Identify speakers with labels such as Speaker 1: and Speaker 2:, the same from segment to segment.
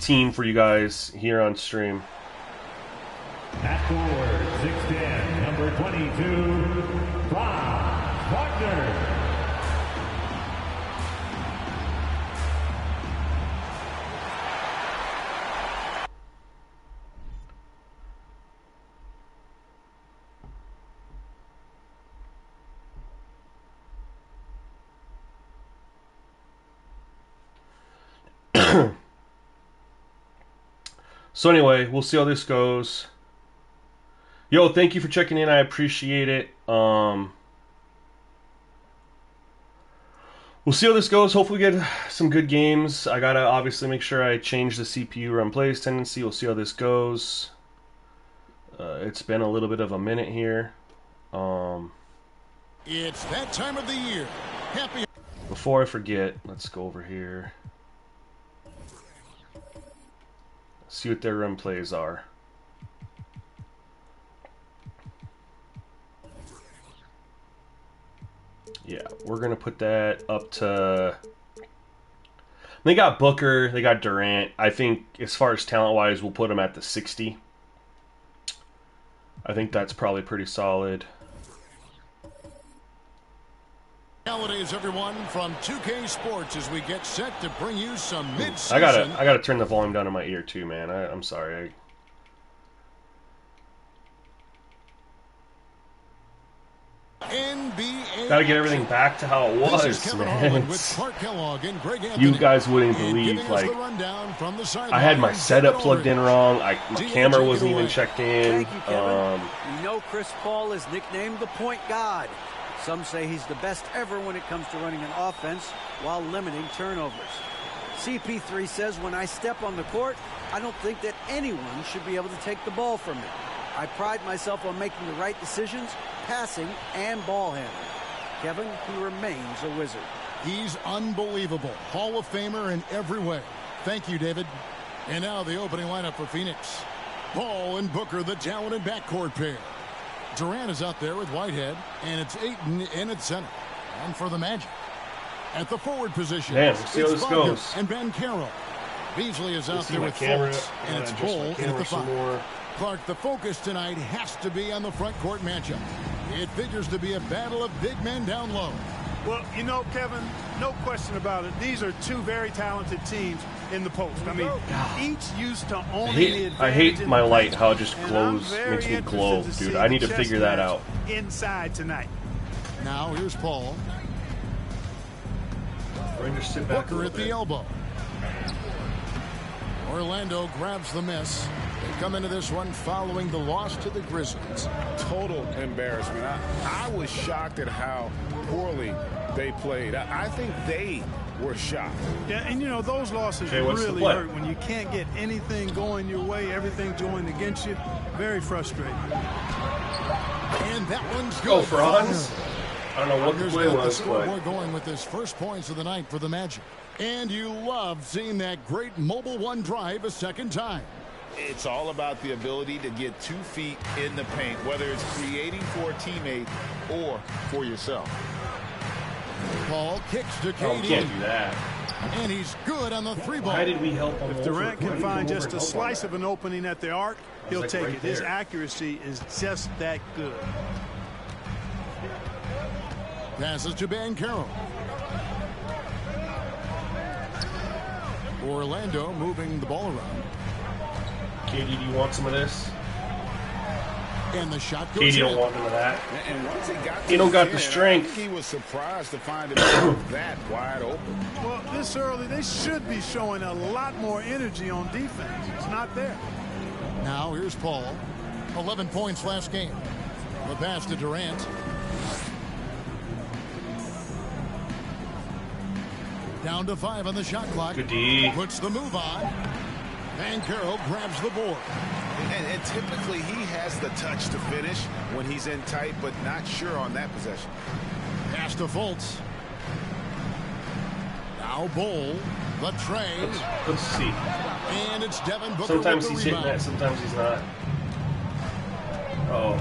Speaker 1: team for you guys here on stream.
Speaker 2: At forward, 6'10", number 22, Franz Wagner.
Speaker 1: So anyway, we'll see how this goes. Yo, thank you for checking in. I appreciate it. We'll see how this goes. Hopefully we get some good games. I gotta obviously make sure I change the CPU run plays tendency. We'll see how this goes. It's been a little bit of a minute here.
Speaker 3: It's that time of the year. Happy.
Speaker 1: Before I forget, let's go over here. See what their run plays are. Yeah, we're going to put that up to... They got Booker, they got Durant. I think as far as talent-wise, we'll put them at the 60. I think that's probably pretty solid.
Speaker 3: Holidays, everyone, from 2K Sports as we get set to bring you some mid-season.
Speaker 1: I gotta turn the volume down in my ear too, man. I'm sorry.
Speaker 3: NBA
Speaker 1: Gotta get everything back to how it was, man.
Speaker 3: With Clark Kellogg and Greg Anthony.
Speaker 1: You guys wouldn't believe, like, I had my setup plugged in wrong. My camera wasn't even checked in.
Speaker 4: Thank you, Kevin. You know Chris Paul is nicknamed the point god. Some say he's the best ever when it comes to running an offense while limiting turnovers. CP3 says, when I step on the court, I don't think that anyone should be able to take the ball from me. I pride myself on making the right decisions, passing and ball handling. Kevin, he remains a wizard.
Speaker 3: He's unbelievable. Hall of Famer in every way. Thank you, David. And now the opening lineup for Phoenix. Paul and Booker, the talented backcourt pair. Durant is out there with Whitehead, and it's Ayton in at center. And for the Magic, at the forward position,
Speaker 1: man, let's see how this goes.
Speaker 3: And Ben Carroll. Beasley is out there with Fultz, and it's Bull in at the 5. Clark, the focus tonight has to be on the front court matchup. It figures to be a battle of big men down low.
Speaker 5: Well, you know, Kevin, no question about it. These are two very talented teams in the post. I mean, each used to own the advantage.
Speaker 1: I hate my light, how it just glows, makes me glow, dude. I need to figure that out.
Speaker 5: Inside tonight.
Speaker 3: Now here's Paul.
Speaker 1: Rangers sit back
Speaker 3: Booker at the elbow. Orlando grabs the miss. They come into this one following the loss to the Grizzlies.
Speaker 6: Total embarrassment. I was shocked at how poorly they played. I think they were shocked.
Speaker 5: Yeah, and you know, those losses really hurt when you can't get anything going your way, everything's going against you. Very frustrating.
Speaker 3: And that one's good.
Speaker 1: Go, Franz. I don't know what the play was, but
Speaker 3: we're going with his first points of the night for the Magic. And you love seeing that great mobile one drive a second time.
Speaker 6: It's all about the ability to get 2 feet in the paint, whether it's creating for a teammate or for yourself.
Speaker 3: Paul kicks to KD.
Speaker 1: Oh, can't do that.
Speaker 3: And he's good on the 3-ball.
Speaker 1: Why did we help him?
Speaker 5: If Durant can find just a slice of an opening at the arc, he'll take it. His
Speaker 1: there.
Speaker 5: accuracy is just that good.
Speaker 3: Passes to Ben Carroll. Orlando moving the ball around.
Speaker 1: KD, do you want some of this?
Speaker 3: And the shot goes
Speaker 1: KD don't
Speaker 3: in.
Speaker 1: want none of that.
Speaker 6: And once he got
Speaker 1: He don't got the strength.
Speaker 6: He was surprised to find himself that wide open.
Speaker 5: Well, this early, they should be showing a lot more energy on defense. It's not there.
Speaker 3: Now here's Paul. 11 points last game. The pass to Durant. Down to 5 on the shot clock.
Speaker 1: Good D.
Speaker 3: Puts the move on. Van Carroll grabs the board.
Speaker 6: And typically he has the touch to finish when he's in tight, but not sure on that possession.
Speaker 3: Pass to Fultz. Now Bull. The tray.
Speaker 1: Let's see.
Speaker 3: And it's Devin Booker.
Speaker 1: Sometimes
Speaker 3: with
Speaker 1: he's
Speaker 3: the
Speaker 1: hitting
Speaker 3: rebound.
Speaker 1: that, sometimes he's not. Oh.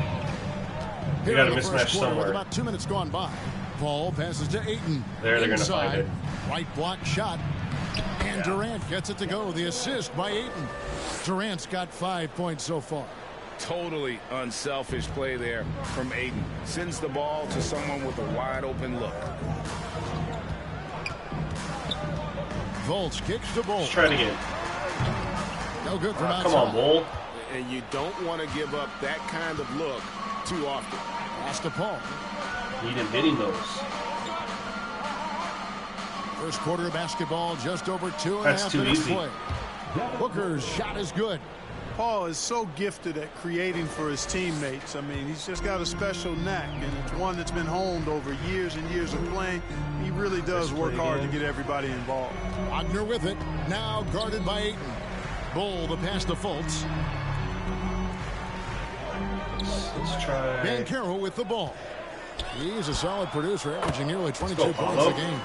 Speaker 1: We
Speaker 3: Here
Speaker 1: got a
Speaker 3: in the first
Speaker 1: mismatch
Speaker 3: quarter,
Speaker 1: somewhere.
Speaker 3: with about 2 minutes gone by. Paul passes to Ayton.
Speaker 1: There, they're going to find
Speaker 3: Inside.
Speaker 1: it.
Speaker 3: Right block shot. And Durant gets it to go. The assist by Ayton. Durant's got 5 points so far.
Speaker 6: Totally unselfish play there from Ayton. Sends the ball to someone with a wide open look.
Speaker 3: Fultz kicks the ball.
Speaker 1: Let's try it again.
Speaker 3: No good from outside.
Speaker 1: Come on, Bull.
Speaker 6: And you don't want to give up that kind of look too often.
Speaker 3: Pass to Paul.
Speaker 1: Need him hitting those.
Speaker 3: First quarter of basketball, just over 2.5 minutes play. Booker's shot is good.
Speaker 5: Paul is so gifted at creating for his teammates. I mean, he's just got a special knack, and it's one that's been honed over years and years of playing. He really does work hard to get everybody involved.
Speaker 3: Wagner with it. Now guarded by Ayton. Bull the pass to Fultz.
Speaker 1: Let's try.
Speaker 3: Banchero with the ball. He's a solid producer, averaging nearly 22 points a game.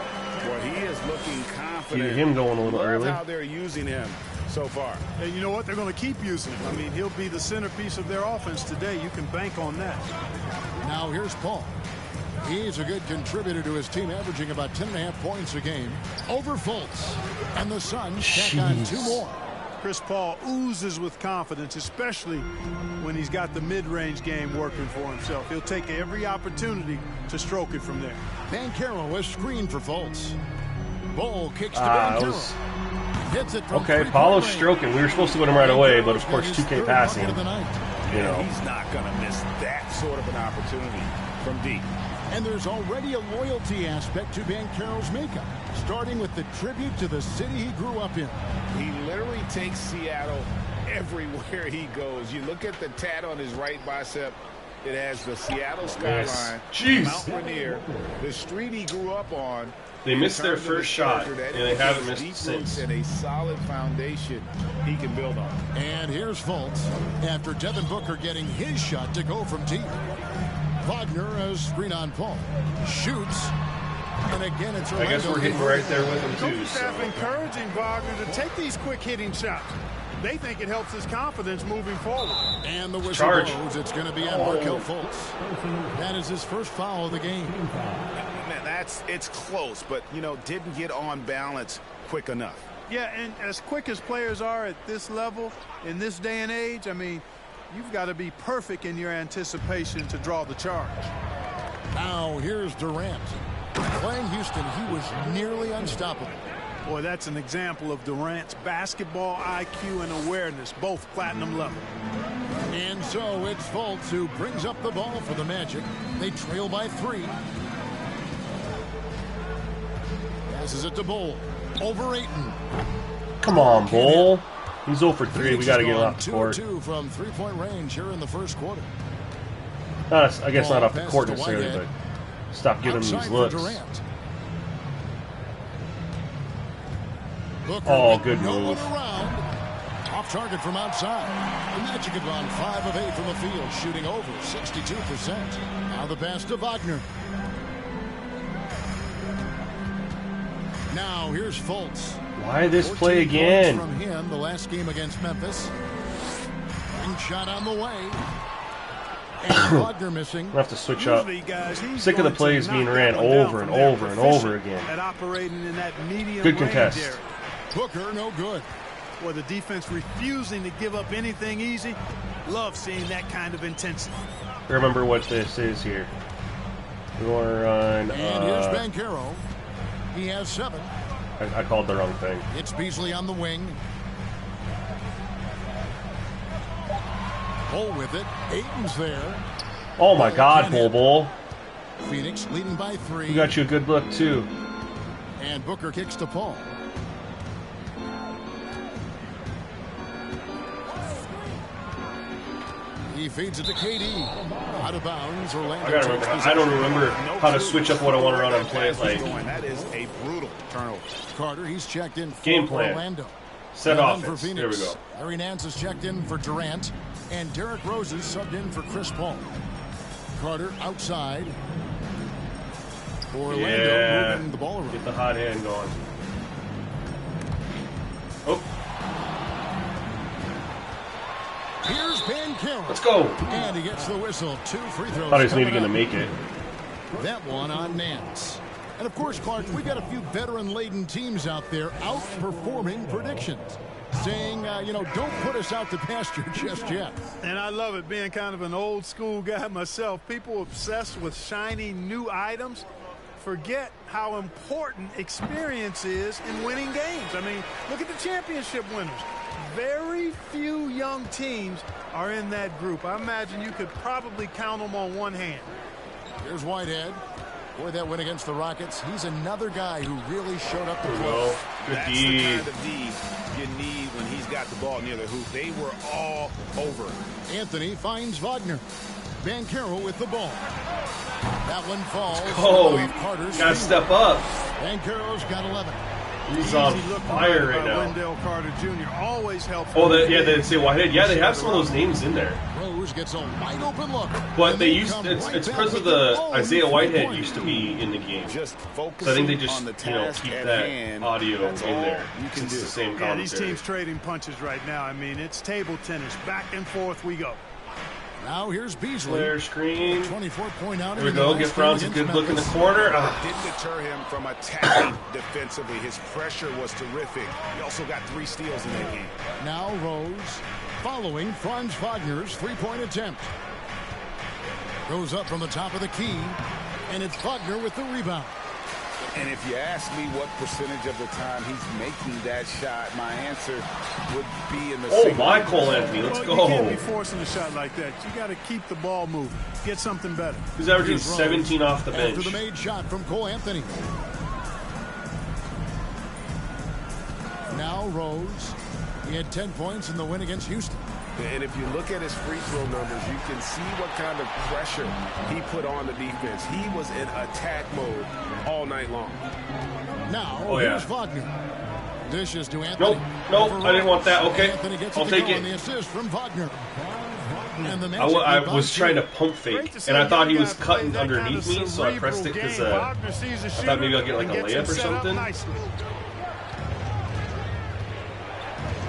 Speaker 6: Well, he is looking confident.
Speaker 1: Keep him going a little early.
Speaker 6: How they're using him so far.
Speaker 5: And you know what? They're going to keep using him. I mean, he'll be the centerpiece of their offense today. You can bank on that.
Speaker 3: Now here's Paul. He's a good contributor to his team, averaging about 10.5 points a game. Over Fultz. And the Suns tack on 2 more.
Speaker 5: Chris Paul oozes with confidence, especially when he's got the mid-range game working for himself. He'll take every opportunity to stroke it from there.
Speaker 3: Banchero was screened for Fultz. Bull kicks to Banchero. Hits it from
Speaker 1: okay, Paulo's stroking. We were supposed to go to him right away, but of course 2K passing. You know.
Speaker 6: He's not going to miss that sort of an opportunity from deep.
Speaker 3: And there's already a loyalty aspect to Banchero's makeup, starting with the tribute to the city he grew up in.
Speaker 6: He literally takes Seattle everywhere he goes. You look at the tat on his right bicep. It has the Seattle skyline, Mount Rainier, the street he grew up on.
Speaker 1: They missed their first shot, and they haven't missed it since.
Speaker 6: And a solid foundation he can build on.
Speaker 3: And here's Fultz after Devin Booker getting his shot to go from deep. Wagner has screen on Paul. Shoots. And again, it's Orlando.
Speaker 1: I guess we're getting right there with him, too.
Speaker 5: Coach staff encouraging Wagner to take these quick hitting shots. They think it helps his confidence moving forward.
Speaker 3: And the whistle blows. It's going to be on Markelle Fultz. That is his first foul of the game.
Speaker 6: Man, it's close, but, you know, didn't get on balance quick enough.
Speaker 5: Yeah, and as quick as players are at this level, in this day and age, I mean, you've got to be perfect in your anticipation to draw the charge.
Speaker 3: Now here's Durant. Playing Houston, he was nearly unstoppable.
Speaker 5: Boy, that's an example of Durant's basketball IQ and awareness, both platinum level.
Speaker 3: And so it's Fultz who brings up the ball for the Magic. They trail by 3. Passes it to Bull. Over Ayton.
Speaker 1: Come on, Bull. He's 0 for 3. We got to get him off the court.
Speaker 3: 2 from 3-point range here in the first quarter.
Speaker 1: I guess not off the court necessarily, but stop giving him these looks. Oh, good move.
Speaker 3: Off target from outside. The Magic have gone 5 of 8 from the field, shooting over 62%. Now the pass to Wagner. Now here's Fultz.
Speaker 1: Why this play again?
Speaker 3: From him the last game against Memphis. Ring shot on the way. And Wagner missing.
Speaker 1: We'll have to switch up. Sick of the plays being ran over and over and over again. Good contest.
Speaker 3: Booker, no good.
Speaker 5: Boy, the defense refusing to give up anything easy. Love seeing that kind of intensity.
Speaker 1: Remember what this is here. We want to run.
Speaker 3: And here's Banchero. He has 7.
Speaker 1: I called the wrong thing.
Speaker 3: It's Beasley on the wing. Bull with it. Ayton's there.
Speaker 1: Oh my God, Bull.
Speaker 3: Phoenix leading by 3.
Speaker 1: We got you a good look too.
Speaker 3: And Booker kicks to Paul. He feeds it to KD. Out of bounds. Orlando.
Speaker 1: I don't remember how to switch up what I want to run on play. Like
Speaker 6: that is a brutal turnover.
Speaker 3: Carter, he's checked in for
Speaker 1: game plan.
Speaker 3: Orlando.
Speaker 1: Set offense. There we go.
Speaker 3: Larry Nance is checked in for Durant, and Derrick Rose is subbed in for Chris Paul. Carter outside. Orlando moving the ball around.
Speaker 1: Get the hot hand going. Oh.
Speaker 3: Here's Banchero.
Speaker 1: Let's go.
Speaker 3: And he gets the whistle. 2 free throws.
Speaker 1: Thought he was maybe going to make it.
Speaker 3: That one on Nance. And, of course, Clark, we've got a few veteran-laden teams out there outperforming predictions, saying, don't put us out to pasture just yet.
Speaker 5: And I love it, being kind of an old-school guy myself. People obsessed with shiny new items forget how important experience is in winning games. I mean, look at the championship winners. Very few young teams are in that group. I imagine you could probably count them on one hand.
Speaker 3: Here's Whitehead. Boy, that win against the Rockets. He's another guy who really showed up to play.
Speaker 1: Well, good
Speaker 6: That's
Speaker 1: D.
Speaker 6: the kind of D you need when he's got the ball near the hoop. They were all over.
Speaker 3: Anthony finds Wagner. Banchero with the ball. That one falls.
Speaker 1: Oh, you
Speaker 3: Carter's
Speaker 1: gotta step up.
Speaker 3: Banchero's got 11.
Speaker 1: He's on fire right now.
Speaker 5: Wendell Carter Jr. always helps.
Speaker 1: Oh, they say Whitehead. Yeah, they have some of those names in there.
Speaker 3: Rose gets a wide open look.
Speaker 1: But they used it's because of the Isaiah Whitehead used to be in the game.
Speaker 6: Just
Speaker 1: So I think they just
Speaker 6: keep
Speaker 1: keep that audio in there.
Speaker 6: You can
Speaker 1: It's
Speaker 6: do.
Speaker 1: the same
Speaker 5: Yeah,
Speaker 1: commentary.
Speaker 5: these teams trading punches right now. I mean, it's table tennis. Back and forth we go.
Speaker 3: Now here's Beasley.
Speaker 1: Flare screen.
Speaker 3: 24-point outing.
Speaker 1: There we go. Give Franz a good look in the corner.
Speaker 6: Didn't deter him from attacking defensively. His pressure was terrific. He also got 3 steals in that game.
Speaker 3: Now Rose following Franz Wagner's three-point attempt. Goes up from the top of the key, and it's Wagner with the rebound.
Speaker 6: And if you ask me what percentage of the time he's making that shot, my answer would be in the
Speaker 1: my Cole Anthony, let's
Speaker 5: Well,
Speaker 1: go.
Speaker 5: you can't be forcing a shot like that. You got to keep the ball moving. Get something better.
Speaker 1: He's averaging
Speaker 3: Here's Rose
Speaker 1: 17 off the bench.
Speaker 3: After the made shot from Cole Anthony. Now Rose. He had 10 points in the win against Houston.
Speaker 6: And if you look at his free throw numbers, you can see what kind of pressure he put on the defense. He was in attack mode all night long.
Speaker 3: Now, here's Wagner. Dishes to Anthony.
Speaker 1: Nope, I didn't want that. Okay,
Speaker 3: Anthony gets
Speaker 1: I'll take it.
Speaker 3: On the assist from Wagner. And the
Speaker 1: I was trying to pump fake, and I thought he was cutting underneath me, so I pressed it because I thought maybe I'll get like a layup or something.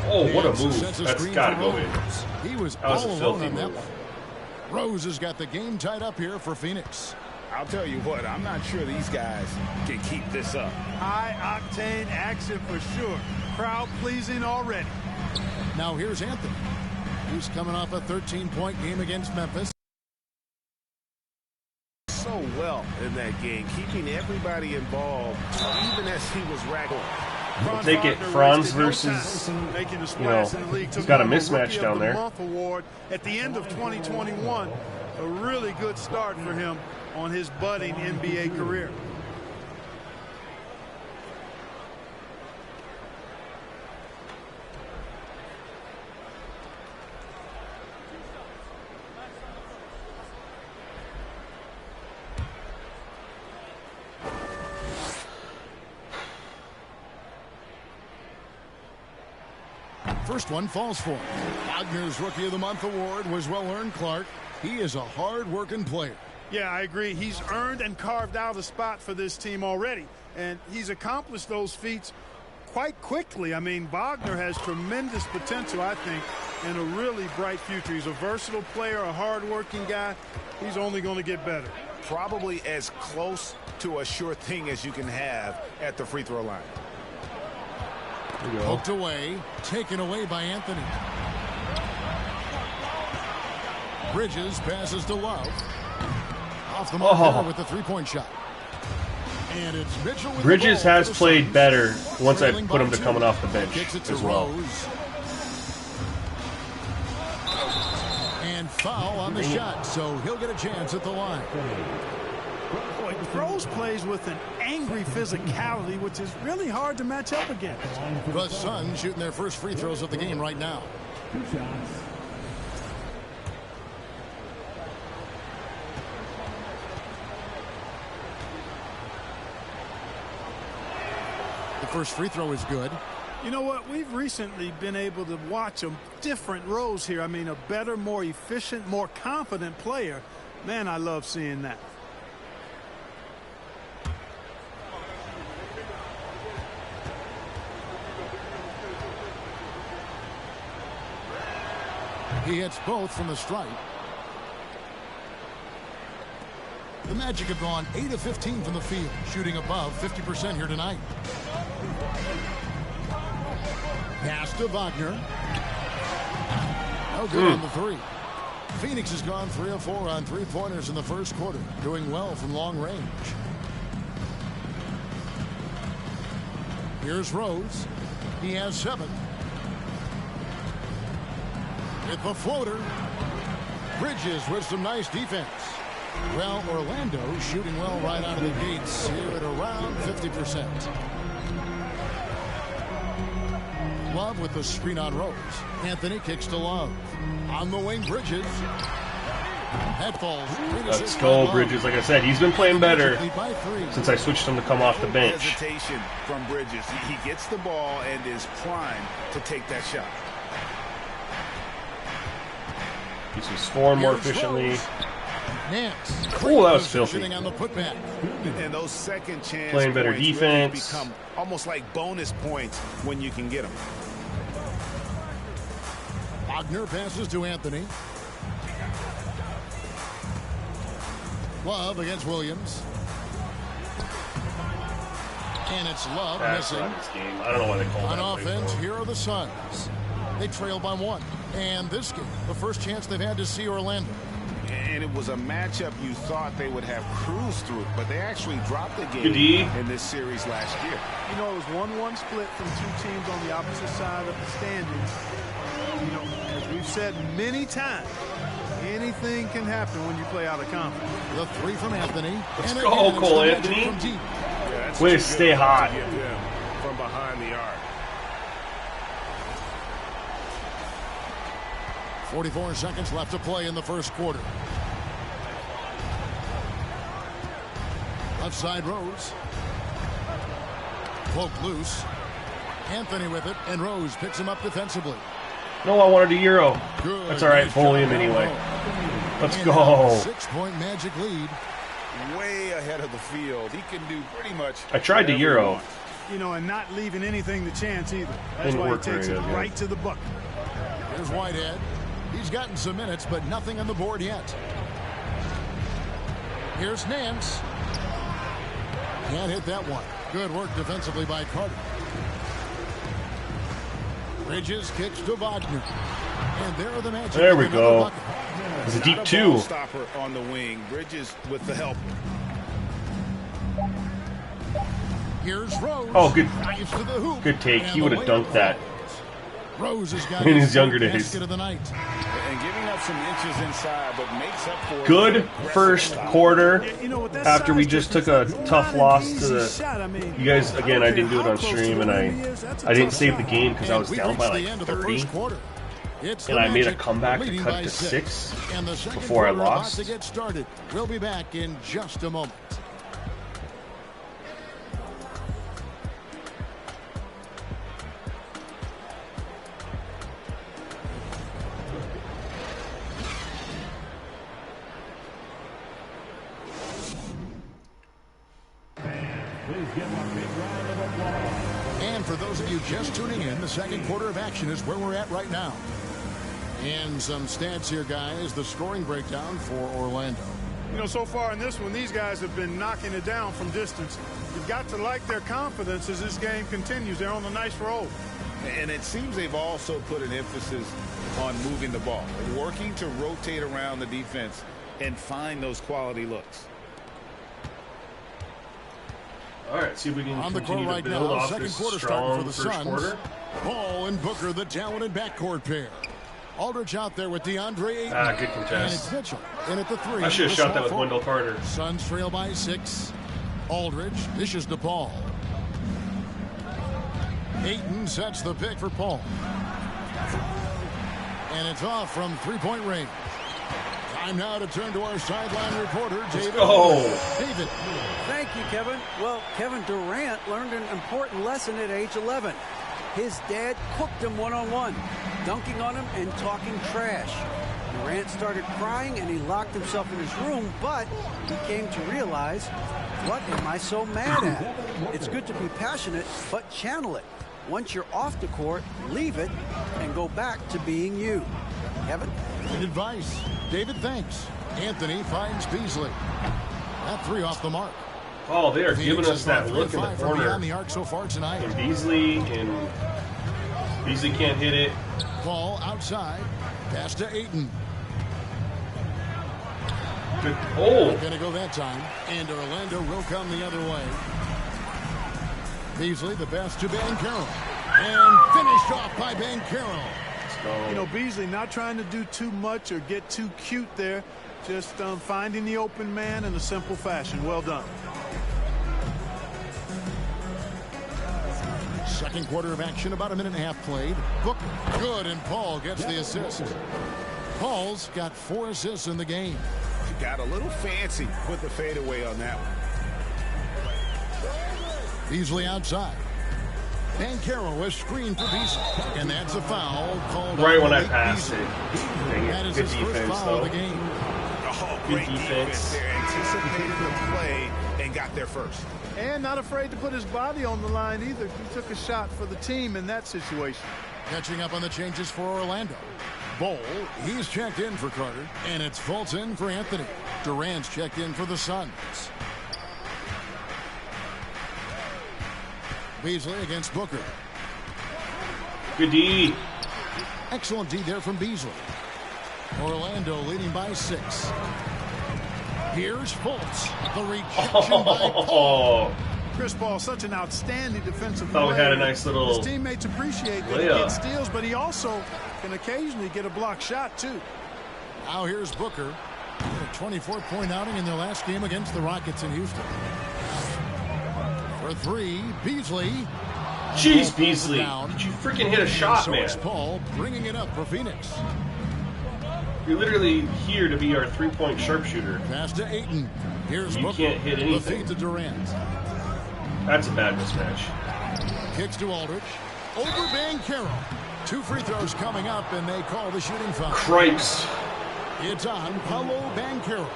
Speaker 1: Oh, what a move. That's got to go in.
Speaker 3: He was
Speaker 1: That was
Speaker 3: all
Speaker 1: a
Speaker 3: alone
Speaker 1: filthy
Speaker 3: on that
Speaker 1: move.
Speaker 3: one. Rose has got the game tied up here for Phoenix.
Speaker 6: I'll tell you what, I'm not sure these guys can keep this up.
Speaker 5: High-octane action for sure. Crowd-pleasing already.
Speaker 3: Now here's Anthony. He's coming off a 13-point game against Memphis.
Speaker 6: So well in that game, keeping everybody involved, even as he was racking.
Speaker 1: I'll take it. Franz versus, he's got a mismatch down there.
Speaker 5: Award at the end of 2021. A really good start for him on his budding NBA career.
Speaker 3: First one falls for him. Wagner's Rookie of the Month award was well earned, Clark. He is a hard-working player.
Speaker 5: Yeah, I agree. He's earned and carved out a spot for this team already, and he's accomplished those feats quite quickly. I mean, Wagner has tremendous potential, I think, and a really bright future. He's a versatile player, a hard-working guy. He's only going to get better.
Speaker 6: Probably as close to a sure thing as you can have at the free throw line.
Speaker 3: Poked away, taken away by Anthony. Bridges passes to Love. Off the mark with the three-point shot. And it's Mitchell with
Speaker 1: Bridges
Speaker 3: the ball
Speaker 1: has played better once I put him to coming off the bench
Speaker 3: Kicks it to
Speaker 1: as well.
Speaker 3: Rose. And foul on the shot, so he'll get a chance at the line.
Speaker 5: Boy, Rose plays with an angry physicality, which is really hard to match up against.
Speaker 3: The Suns shooting their first free throws of the game right now.
Speaker 2: 2 shots.
Speaker 3: The first free throw is good.
Speaker 5: You know what? We've recently been able to watch a different Rose here. I mean, a better, more efficient, more confident player. Man, I love seeing that.
Speaker 3: He hits both from the stripe. The Magic have gone 8 of 15 from the field, shooting above 50% here tonight. Pass to Wagner. No good on the three. Phoenix has gone 3 of 4 on three-pointers in the first quarter, doing well from long range. Here's Rose. He has 7. With the floater. Bridges with some nice defense. Well, Orlando shooting well right out of the gates here at around 50%. Love with the screen on Rose. Anthony kicks to Love. On the wing, Bridges. That falls.
Speaker 1: Let's go, Bridges. Like I said, he's been playing better since I switched him to come off the bench.
Speaker 6: Hesitation from Bridges. He gets the ball and is primed to take that shot.
Speaker 1: He's been scoring more efficiently.
Speaker 3: Nance.
Speaker 1: Oh, that was filthy.
Speaker 3: On the putback.
Speaker 6: And those second chance
Speaker 1: playing better
Speaker 6: points
Speaker 1: defense.
Speaker 6: Really become almost like bonus points when you can get them.
Speaker 3: Wagner passes to Anthony. Love against Williams. And it's Love missing.
Speaker 1: This game. I don't know why they call that.
Speaker 3: On offense, here are the Suns. They trail by 1. And this game, the first chance they've had to see Orlando.
Speaker 6: And it was a matchup you thought they would have cruised through, but they actually dropped the game in this series last year.
Speaker 5: You know, it was 1-1 split from two teams on the opposite side of the standings. You know, as we've said many times, anything can happen when you play out of conference.
Speaker 3: The 3 from Anthony.
Speaker 1: Let's go, Cole Anthony. Way to stay hot.
Speaker 6: From behind the arc.
Speaker 3: 44 seconds left to play in the first quarter. Left side Rose. Poke loose. Anthony with it, and Rose picks him up defensively.
Speaker 1: No, I wanted a Euro.
Speaker 3: Good.
Speaker 1: That's all right. Bully him anyway. Let's go.
Speaker 3: 6-point Magic lead.
Speaker 6: Way ahead of the field. He can do pretty much.
Speaker 1: I tried the Euro.
Speaker 5: You know, and not leaving anything to chance either. That's
Speaker 1: Didn't
Speaker 5: why he
Speaker 1: work
Speaker 5: takes it
Speaker 1: very good,
Speaker 5: right to the bucket.
Speaker 3: Here's Whitehead. He's gotten some minutes, but nothing on the board yet. Here's Nance. Can't hit that one. Good work defensively by Carter. Bridges kicks to Wagner. And there are the Magic.
Speaker 1: There we go. It's a deep 2.
Speaker 6: Stopper on the wing. Bridges with the help.
Speaker 3: Here's Rose.
Speaker 1: Oh, good.
Speaker 3: Dives to the hoop.
Speaker 1: Good take.
Speaker 3: And
Speaker 1: He would have dunked that
Speaker 3: Rose has got
Speaker 1: in his younger days.
Speaker 3: basket of the night.
Speaker 6: And giving up some inches inside, but makes up for it.
Speaker 1: Good first quarter.
Speaker 5: You know, with that
Speaker 1: After we
Speaker 5: size
Speaker 1: just took
Speaker 5: difference,
Speaker 1: a
Speaker 5: that's
Speaker 1: tough
Speaker 5: not an
Speaker 1: loss
Speaker 5: easy
Speaker 1: to the.
Speaker 5: shot. I mean,
Speaker 1: You guys, again, I didn't do it on
Speaker 5: how close
Speaker 1: stream,
Speaker 5: to
Speaker 1: and
Speaker 5: the rim he is. That's a
Speaker 1: I didn't
Speaker 5: tough
Speaker 1: save the
Speaker 5: shot.
Speaker 1: game because I was
Speaker 3: We
Speaker 1: down
Speaker 3: reached
Speaker 1: by
Speaker 3: the
Speaker 1: like
Speaker 3: end of the
Speaker 1: 30.
Speaker 3: first quarter. It's
Speaker 1: And
Speaker 3: the
Speaker 1: I made a
Speaker 3: Magic
Speaker 1: comeback to
Speaker 3: leading
Speaker 1: cut
Speaker 3: by
Speaker 1: to
Speaker 3: 6.
Speaker 1: 6
Speaker 3: And the second
Speaker 1: before I
Speaker 3: quarter about
Speaker 1: lost.
Speaker 3: to get started. We'll be back in just a moment. And for those of you just tuning in, the second quarter of action is where we're at right now. And some stats here, guys. The scoring breakdown for Orlando.
Speaker 5: You know, so far in this one, these guys have been knocking it down from distance. You've got to like their confidence as this game continues. They're on a nice roll.
Speaker 6: And it seems they've also put an emphasis on moving the ball, working to rotate around the defense and find those quality looks.
Speaker 1: All right, see if we can
Speaker 3: On the court
Speaker 1: continue to
Speaker 3: right
Speaker 1: build
Speaker 3: now,
Speaker 1: off
Speaker 3: second
Speaker 1: this
Speaker 3: quarter starting for
Speaker 1: strong
Speaker 3: the
Speaker 1: first
Speaker 3: Suns.
Speaker 1: quarter.
Speaker 3: Ball and Booker, the talented backcourt pair. Aldridge out there with DeAndre Ayton.
Speaker 1: Good
Speaker 3: And
Speaker 1: contest.
Speaker 3: it's Mitchell in at the 3.
Speaker 1: I should have shot that with Wendell Carter.
Speaker 3: Suns trail by 6. Aldridge dishes to Paul. Ayton sets the pick for Paul. And it's off from three-point range. Time now to turn to our sideline reporter, David. David.
Speaker 4: Thank you, Kevin. Well, Kevin Durant learned an important lesson at age 11. His dad cooked him one-on-one, dunking on him and talking trash. Durant started crying and he locked himself in his room, but he came to realize, what am I so mad at? It's good to be passionate, but channel it. Once you're off the court, leave it and go back to being you. Kevin?
Speaker 3: Good advice. David, thanks. Anthony finds Beasley. That three off the mark.
Speaker 1: Oh, they are giving us that look in the corner.
Speaker 3: Beyond the arc so far tonight.
Speaker 1: And Beasley can't hit it.
Speaker 3: Ball outside. Pass to Ayton.
Speaker 1: Good. Oh.
Speaker 3: Not gonna go that time. And Orlando will come the other way. Beasley, the pass to Banchero. And finished off by Banchero.
Speaker 5: You know, Beasley not trying to do too much or get too cute there. Just finding the open man in a simple fashion. Well done.
Speaker 3: Second quarter of action, about a minute and a half played. Booker, good, and Paul gets the assist. Paul's got 4 assists in the game.
Speaker 6: He got a little fancy with the fadeaway on that one.
Speaker 3: Beasley outside. Banchero was screened for Beasley. And that's a foul called
Speaker 1: right when I passed it.
Speaker 3: That is his first foul of the game.
Speaker 6: Oh, great defense there. Anticipated the play and got there first.
Speaker 5: And not afraid to put his body on the line either. He took a shot for the team in that situation.
Speaker 3: Catching up on the changes for Orlando. Bol, he's checked in for Carter. And it's Fulton for Anthony. Durant's checked in for the Suns. Beasley against Booker.
Speaker 1: Good D.
Speaker 3: Excellent D there from Beasley. Orlando leading by 6. Here's Fultz. The rejection by Paul.
Speaker 5: Chris Paul, such an outstanding defensive
Speaker 1: player.
Speaker 5: Oh,
Speaker 1: we had a nice little.
Speaker 5: His teammates appreciate that he gets steals, but he also can occasionally get a block shot too.
Speaker 3: Now here's Booker. A 24-point outing in their last game against the Rockets in Houston. For 3, Beasley.
Speaker 1: Jeez, Beasley. Did you freaking hit a shot,
Speaker 3: so
Speaker 1: man?
Speaker 3: Paul bringing it up for Phoenix.
Speaker 1: You're literally here to be our 3-point sharpshooter.
Speaker 3: Pass to Ayton. Here's
Speaker 1: you
Speaker 3: Booker.
Speaker 1: Can't hit anything.
Speaker 3: The feed to Durant.
Speaker 1: That's a bad mismatch.
Speaker 3: Kicks to Aldridge. Over Banchero. 2 free throws coming up, and they call the shooting foul.
Speaker 1: Cripes.
Speaker 3: It's on Paolo Banchero.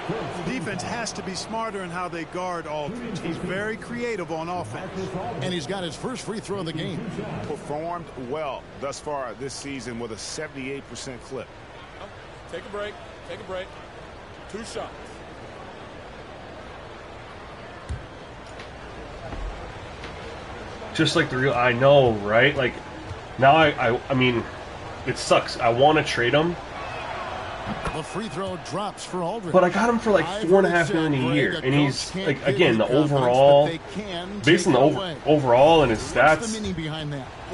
Speaker 5: The defense has to be smarter in how they guard Aldridge. He's very creative on offense.
Speaker 3: And he's got his first free throw of the game.
Speaker 6: Performed well thus far this season with a 78% clip.
Speaker 7: Take a break. Take a break. 2 shots.
Speaker 1: Just like the real. I know, right? Like, now I mean, it sucks. I want to trade him.
Speaker 3: The free throw drops for Aldridge.
Speaker 1: But I got him for like $4.5 million a year, and he's like, again, the overall, based on the overall and his stats,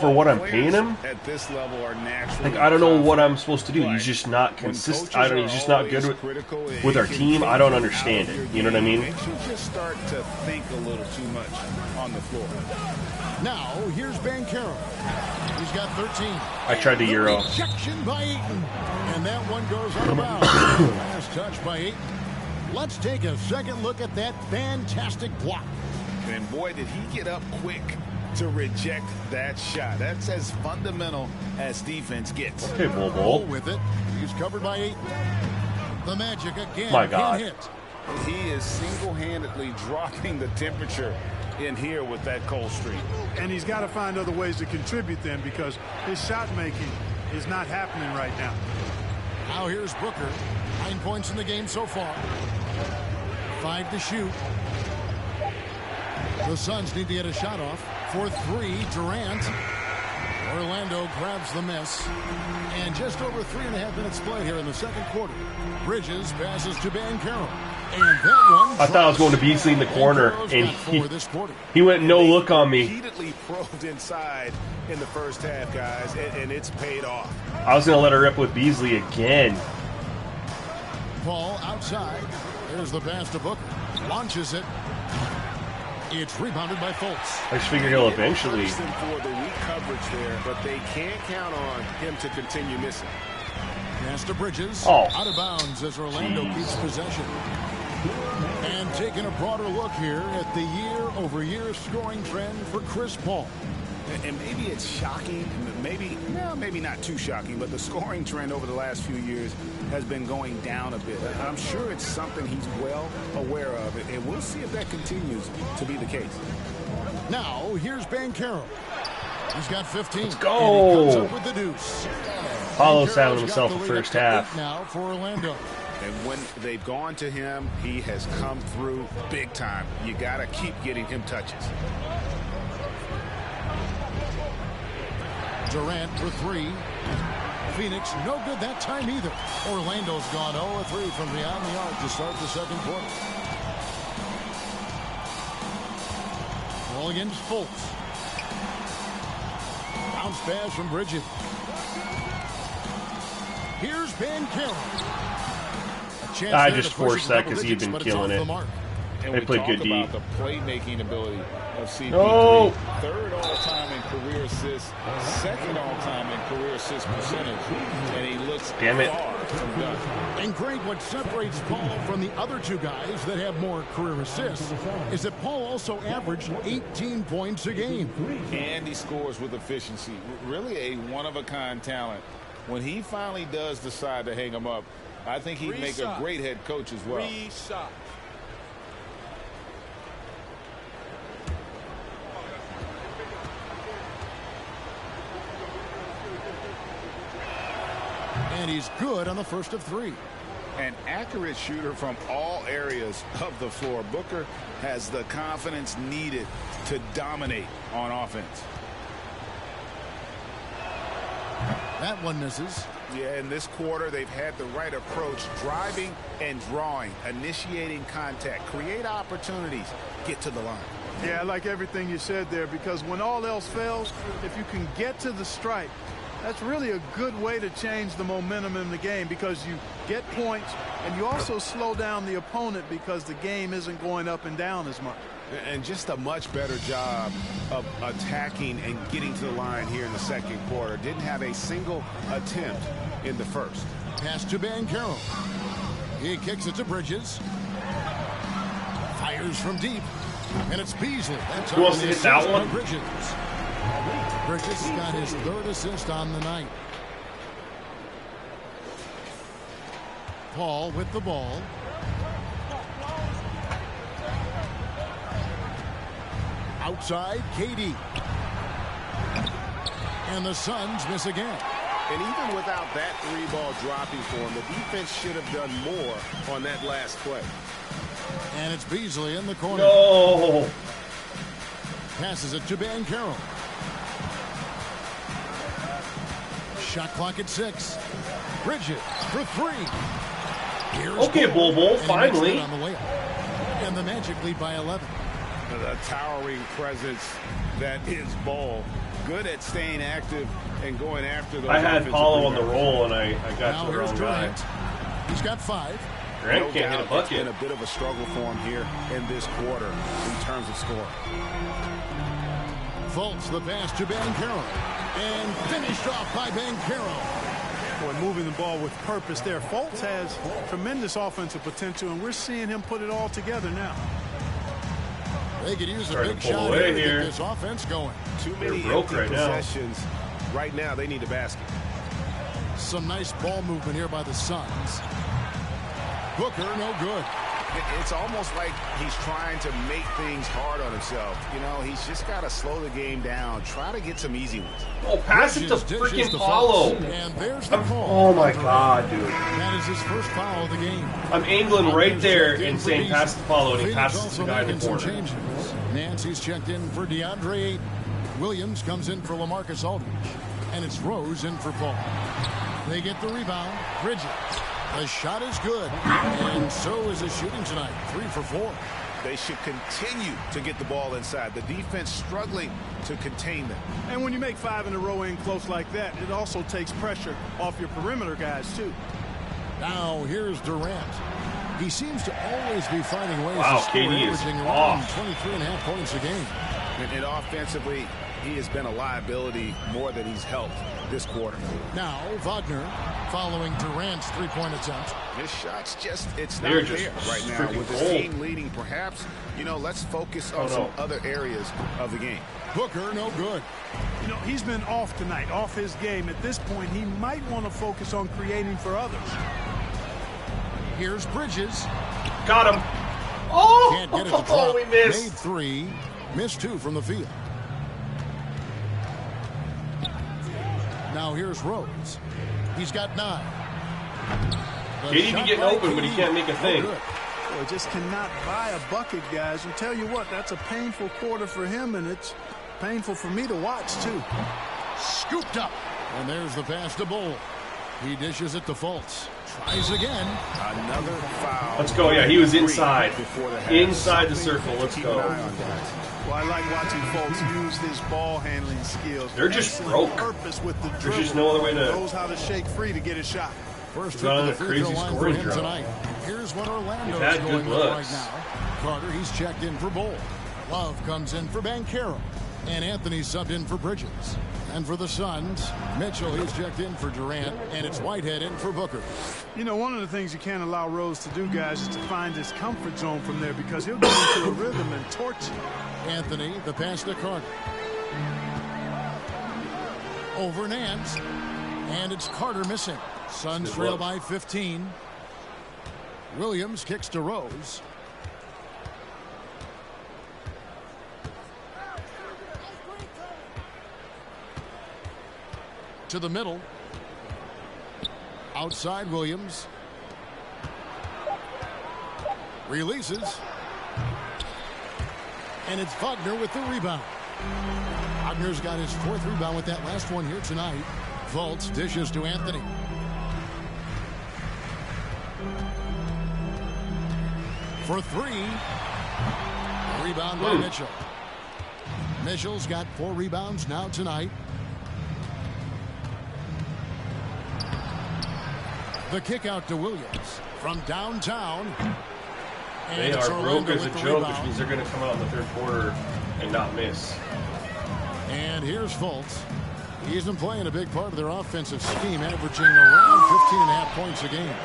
Speaker 1: for what I'm paying him,
Speaker 6: at this level are naturally
Speaker 1: like I don't know what I'm supposed to do. He's just not consistent. He's just not good with our team. I don't understand it. You know what I mean?
Speaker 6: Makes you just start to think a little too much on the floor.
Speaker 3: Now here's Banchero. He's got 13.
Speaker 1: I tried the Euro.
Speaker 3: Rejection by Ayton. And that one goes out of bounds. Last touch by Ayton. Let's take a second look at that fantastic block.
Speaker 6: And boy, did he get up quick to reject that shot. That's as fundamental as defense gets.
Speaker 1: Okay, Bol.
Speaker 3: With it. He's covered by Ayton. The Magic again.
Speaker 1: My God.
Speaker 3: Hit.
Speaker 6: He is single-handedly dropping the temperature in here with that cold streak.
Speaker 5: And he's got to find other ways to contribute then, because his shot making is not happening right now.
Speaker 3: Now here's Booker. 9 points in the game so far. 5 to shoot. The Suns need to get a shot off. For 3, Durant. Orlando grabs the miss. And just over 3.5 minutes play here in the second quarter. Bridges passes to Banchero. And that one
Speaker 1: I thought I was going to Beasley in the corner, and he went no look on me.
Speaker 6: Repeatedly probed inside in the first half, guys, and it's paid off.
Speaker 1: I was going to let her rip with Beasley again.
Speaker 3: Ball outside. There's the pass to Booker. Launches it. It's rebounded by Fultz.
Speaker 1: I just figure he'll eventually.
Speaker 6: For the weak coverage there, but they can't count on him to continue missing.
Speaker 3: Pass to Bridges.
Speaker 1: Oh.
Speaker 3: Out of bounds as Orlando keeps possession. And taking a broader look here at the year-over-year scoring trend for Chris Paul.
Speaker 6: And maybe it's shocking, maybe not too shocking, but the scoring trend over the last few years has been going down a bit. I'm sure it's something he's well aware of, and we'll see if that continues to be the case.
Speaker 3: Now, here's Banchero. He's got 15.
Speaker 1: Let's go.
Speaker 3: And he comes up with the deuce.
Speaker 1: Paulo's having himself a first half.
Speaker 3: Now for Orlando.
Speaker 6: And when they've gone to him, he has come through big time. You got to keep getting him touches.
Speaker 3: Durant for three. Phoenix, no good that time either. Orlando's gone 0-3 from beyond the arc to start the second quarter. Ball against Fultz. Bounce pass from Bridges. Here's Banchero.
Speaker 1: I just forced that because he'd been killing it.
Speaker 6: And
Speaker 1: they played good D.
Speaker 6: The playmaking ability of CP3.
Speaker 1: No.
Speaker 6: Third all-time in career assists, second all-time in career assist percentage, and he looks far from done.
Speaker 3: And Greg, what separates Paul from the other two guys that have more career assists is that Paul also averaged 18 points a game.
Speaker 6: And he scores with efficiency. Really a one-of-a-kind talent. When he finally does decide to hang him up, I think he'd make a great head coach as well.
Speaker 3: And he's good on the first of three.
Speaker 6: An accurate shooter from all areas of the floor. Booker has the confidence needed to dominate on offense.
Speaker 3: That one misses.
Speaker 6: Yeah, in this quarter, they've had the right approach, driving and drawing, initiating contact, create opportunities, get to the line.
Speaker 5: Yeah, I like everything you said there, because when all else fails, if you can get to the stripe, that's really a good way to change the momentum in the game, because you get points and you also slow down the opponent because the game isn't going up and down as much.
Speaker 6: And just a much better job of attacking and getting to the line here in the second quarter. Didn't have a single attempt in the first.
Speaker 3: Pass to Banchero. He kicks it to Bridges. Fires from deep. And it's Beasley. That's
Speaker 1: who wants to hit that one?
Speaker 3: Bridges. Bridges has got his third assist on the night. Paul with the ball. Outside, KD. And the Suns miss again.
Speaker 6: And even without that three ball dropping for him, the defense should have done more on that last play.
Speaker 3: And it's Beasley in the corner.
Speaker 1: No.
Speaker 3: Passes it to Banchero. Shot clock at 6. Bridges for 3. Here's
Speaker 1: okay, Bull, finally.
Speaker 3: On the way up. And the Magic lead by 11.
Speaker 6: The towering presence that is Ball. Good at staying active and going after those.
Speaker 1: I had Paulo on the roll, and I got to the wrong
Speaker 3: Durant.
Speaker 1: guy.
Speaker 3: He's got 5.
Speaker 1: Durant can't hit a bucket.
Speaker 6: It's been a bit of a struggle for him here in this quarter in terms of score.
Speaker 3: Fultz the pass to Banchero. And finished off by Banchero.
Speaker 5: Boy, moving the ball with purpose there. Fultz has tremendous offensive potential, and we're seeing him put it all together now.
Speaker 3: They could use a big shot here to get this offense going.
Speaker 6: Too many empty possessions. Right now, they need a basket.
Speaker 3: Some nice ball movement here by the Suns. Booker, no good.
Speaker 6: It's almost like he's trying to make things hard on himself. You know, he's just got to slow the game down. Try to get some easy ones.
Speaker 1: Oh, pass it to freaking Paulo.
Speaker 3: And there's the call.
Speaker 1: Oh, my God, dude.
Speaker 3: That is his first foul of the game.
Speaker 1: I'm angling right there and saying pass to Paulo, and he passes to the guy in the corner.
Speaker 3: Nancy's checked in for DeAndre Ayton. Williams comes in for LaMarcus Aldridge. And it's Rose in for Paul. They get the rebound. Bridges. The shot is good, and so is his shooting tonight, 3 for 4.
Speaker 6: They should continue to get the ball inside. The defense struggling to contain them.
Speaker 5: And when you make 5 in a row in close like that, it also takes pressure off your perimeter guys, too.
Speaker 3: Now, here's Durant. He seems to always be finding ways
Speaker 1: to
Speaker 3: score,
Speaker 1: KD is
Speaker 3: averaging
Speaker 1: off.
Speaker 3: 23.5 points a game.
Speaker 6: And offensively, he has been a liability more than he's helped this quarter.
Speaker 3: Now, Wagner following Durant's three-point attempt.
Speaker 6: His shot's just, it's not there right now. With his team leading, perhaps, you know, let's focus on some other areas of the game.
Speaker 3: Booker, no good.
Speaker 5: You know, he's been off tonight, off his game. At this point, he might want to focus on creating for others.
Speaker 3: Here's Bridges.
Speaker 1: Got him. Oh,
Speaker 3: can't get it to drop.
Speaker 1: We missed.
Speaker 3: Made 3, missed 2 from the field. Now here's Rose. He's got 9.
Speaker 1: KD be getting open, but he can't make a thing.
Speaker 5: Well, just cannot buy a bucket, guys. And tell you what, that's a painful quarter for him, and it's painful for me to watch, too.
Speaker 3: Scooped up. And there's the pass to Bull. He dishes it to Fultz. Tries again.
Speaker 6: Another foul.
Speaker 1: Let's go. Yeah, he was inside. Inside the circle. Let's go.
Speaker 5: Well, I like watching Fultz use his ball handling skills.
Speaker 1: They're just broke.
Speaker 5: With the
Speaker 1: There's just no other way to.
Speaker 5: Knows how to shake free to get a shot.
Speaker 3: First trip to the free throw line for him tonight. Here's what Orlando's going with right now. Carter, he's checked in for Bull. Love comes in for Banchero. And Anthony subbed in for Bridges. And for the Suns, Mitchell, he's checked in for Durant. And it's Whitehead in for Booker.
Speaker 5: You know, one of the things you can't allow Rose to do, guys, is to find his comfort zone from there because he'll get into a rhythm and torch you.
Speaker 3: Anthony, the pass to Carter. Over Nance. And it's Carter missing. Suns trail by 15. Williams kicks to Rose. To the middle. Outside Williams. Releases. And it's Wagner with the rebound. Wagner's got his 4th rebound with that last one here tonight. Fultz dishes to Anthony. For 3. Rebound by Mitchell. Mitchell's got 4 rebounds now tonight. The kick out to Williams from downtown.
Speaker 1: They are broke as a joke, which means they're going to come out in the 3rd quarter and not miss.
Speaker 3: And here's Fultz. He's been playing a big part of their offensive scheme, averaging around 15.5 points a game.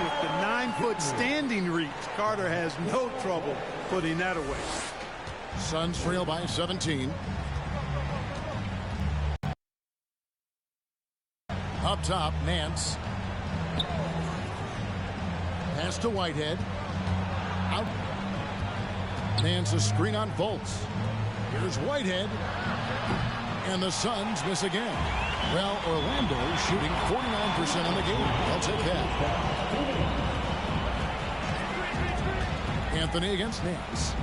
Speaker 5: With the 9-foot standing reach, Carter has no trouble putting that away.
Speaker 3: Suns trail by 17. Up top, Nance. Pass to Whitehead. Out. Nance a screen on Fultz. Here's Whitehead. And the Suns miss again. Well, Orlando shooting 49% on the game. I'll take that. Anthony against Nance.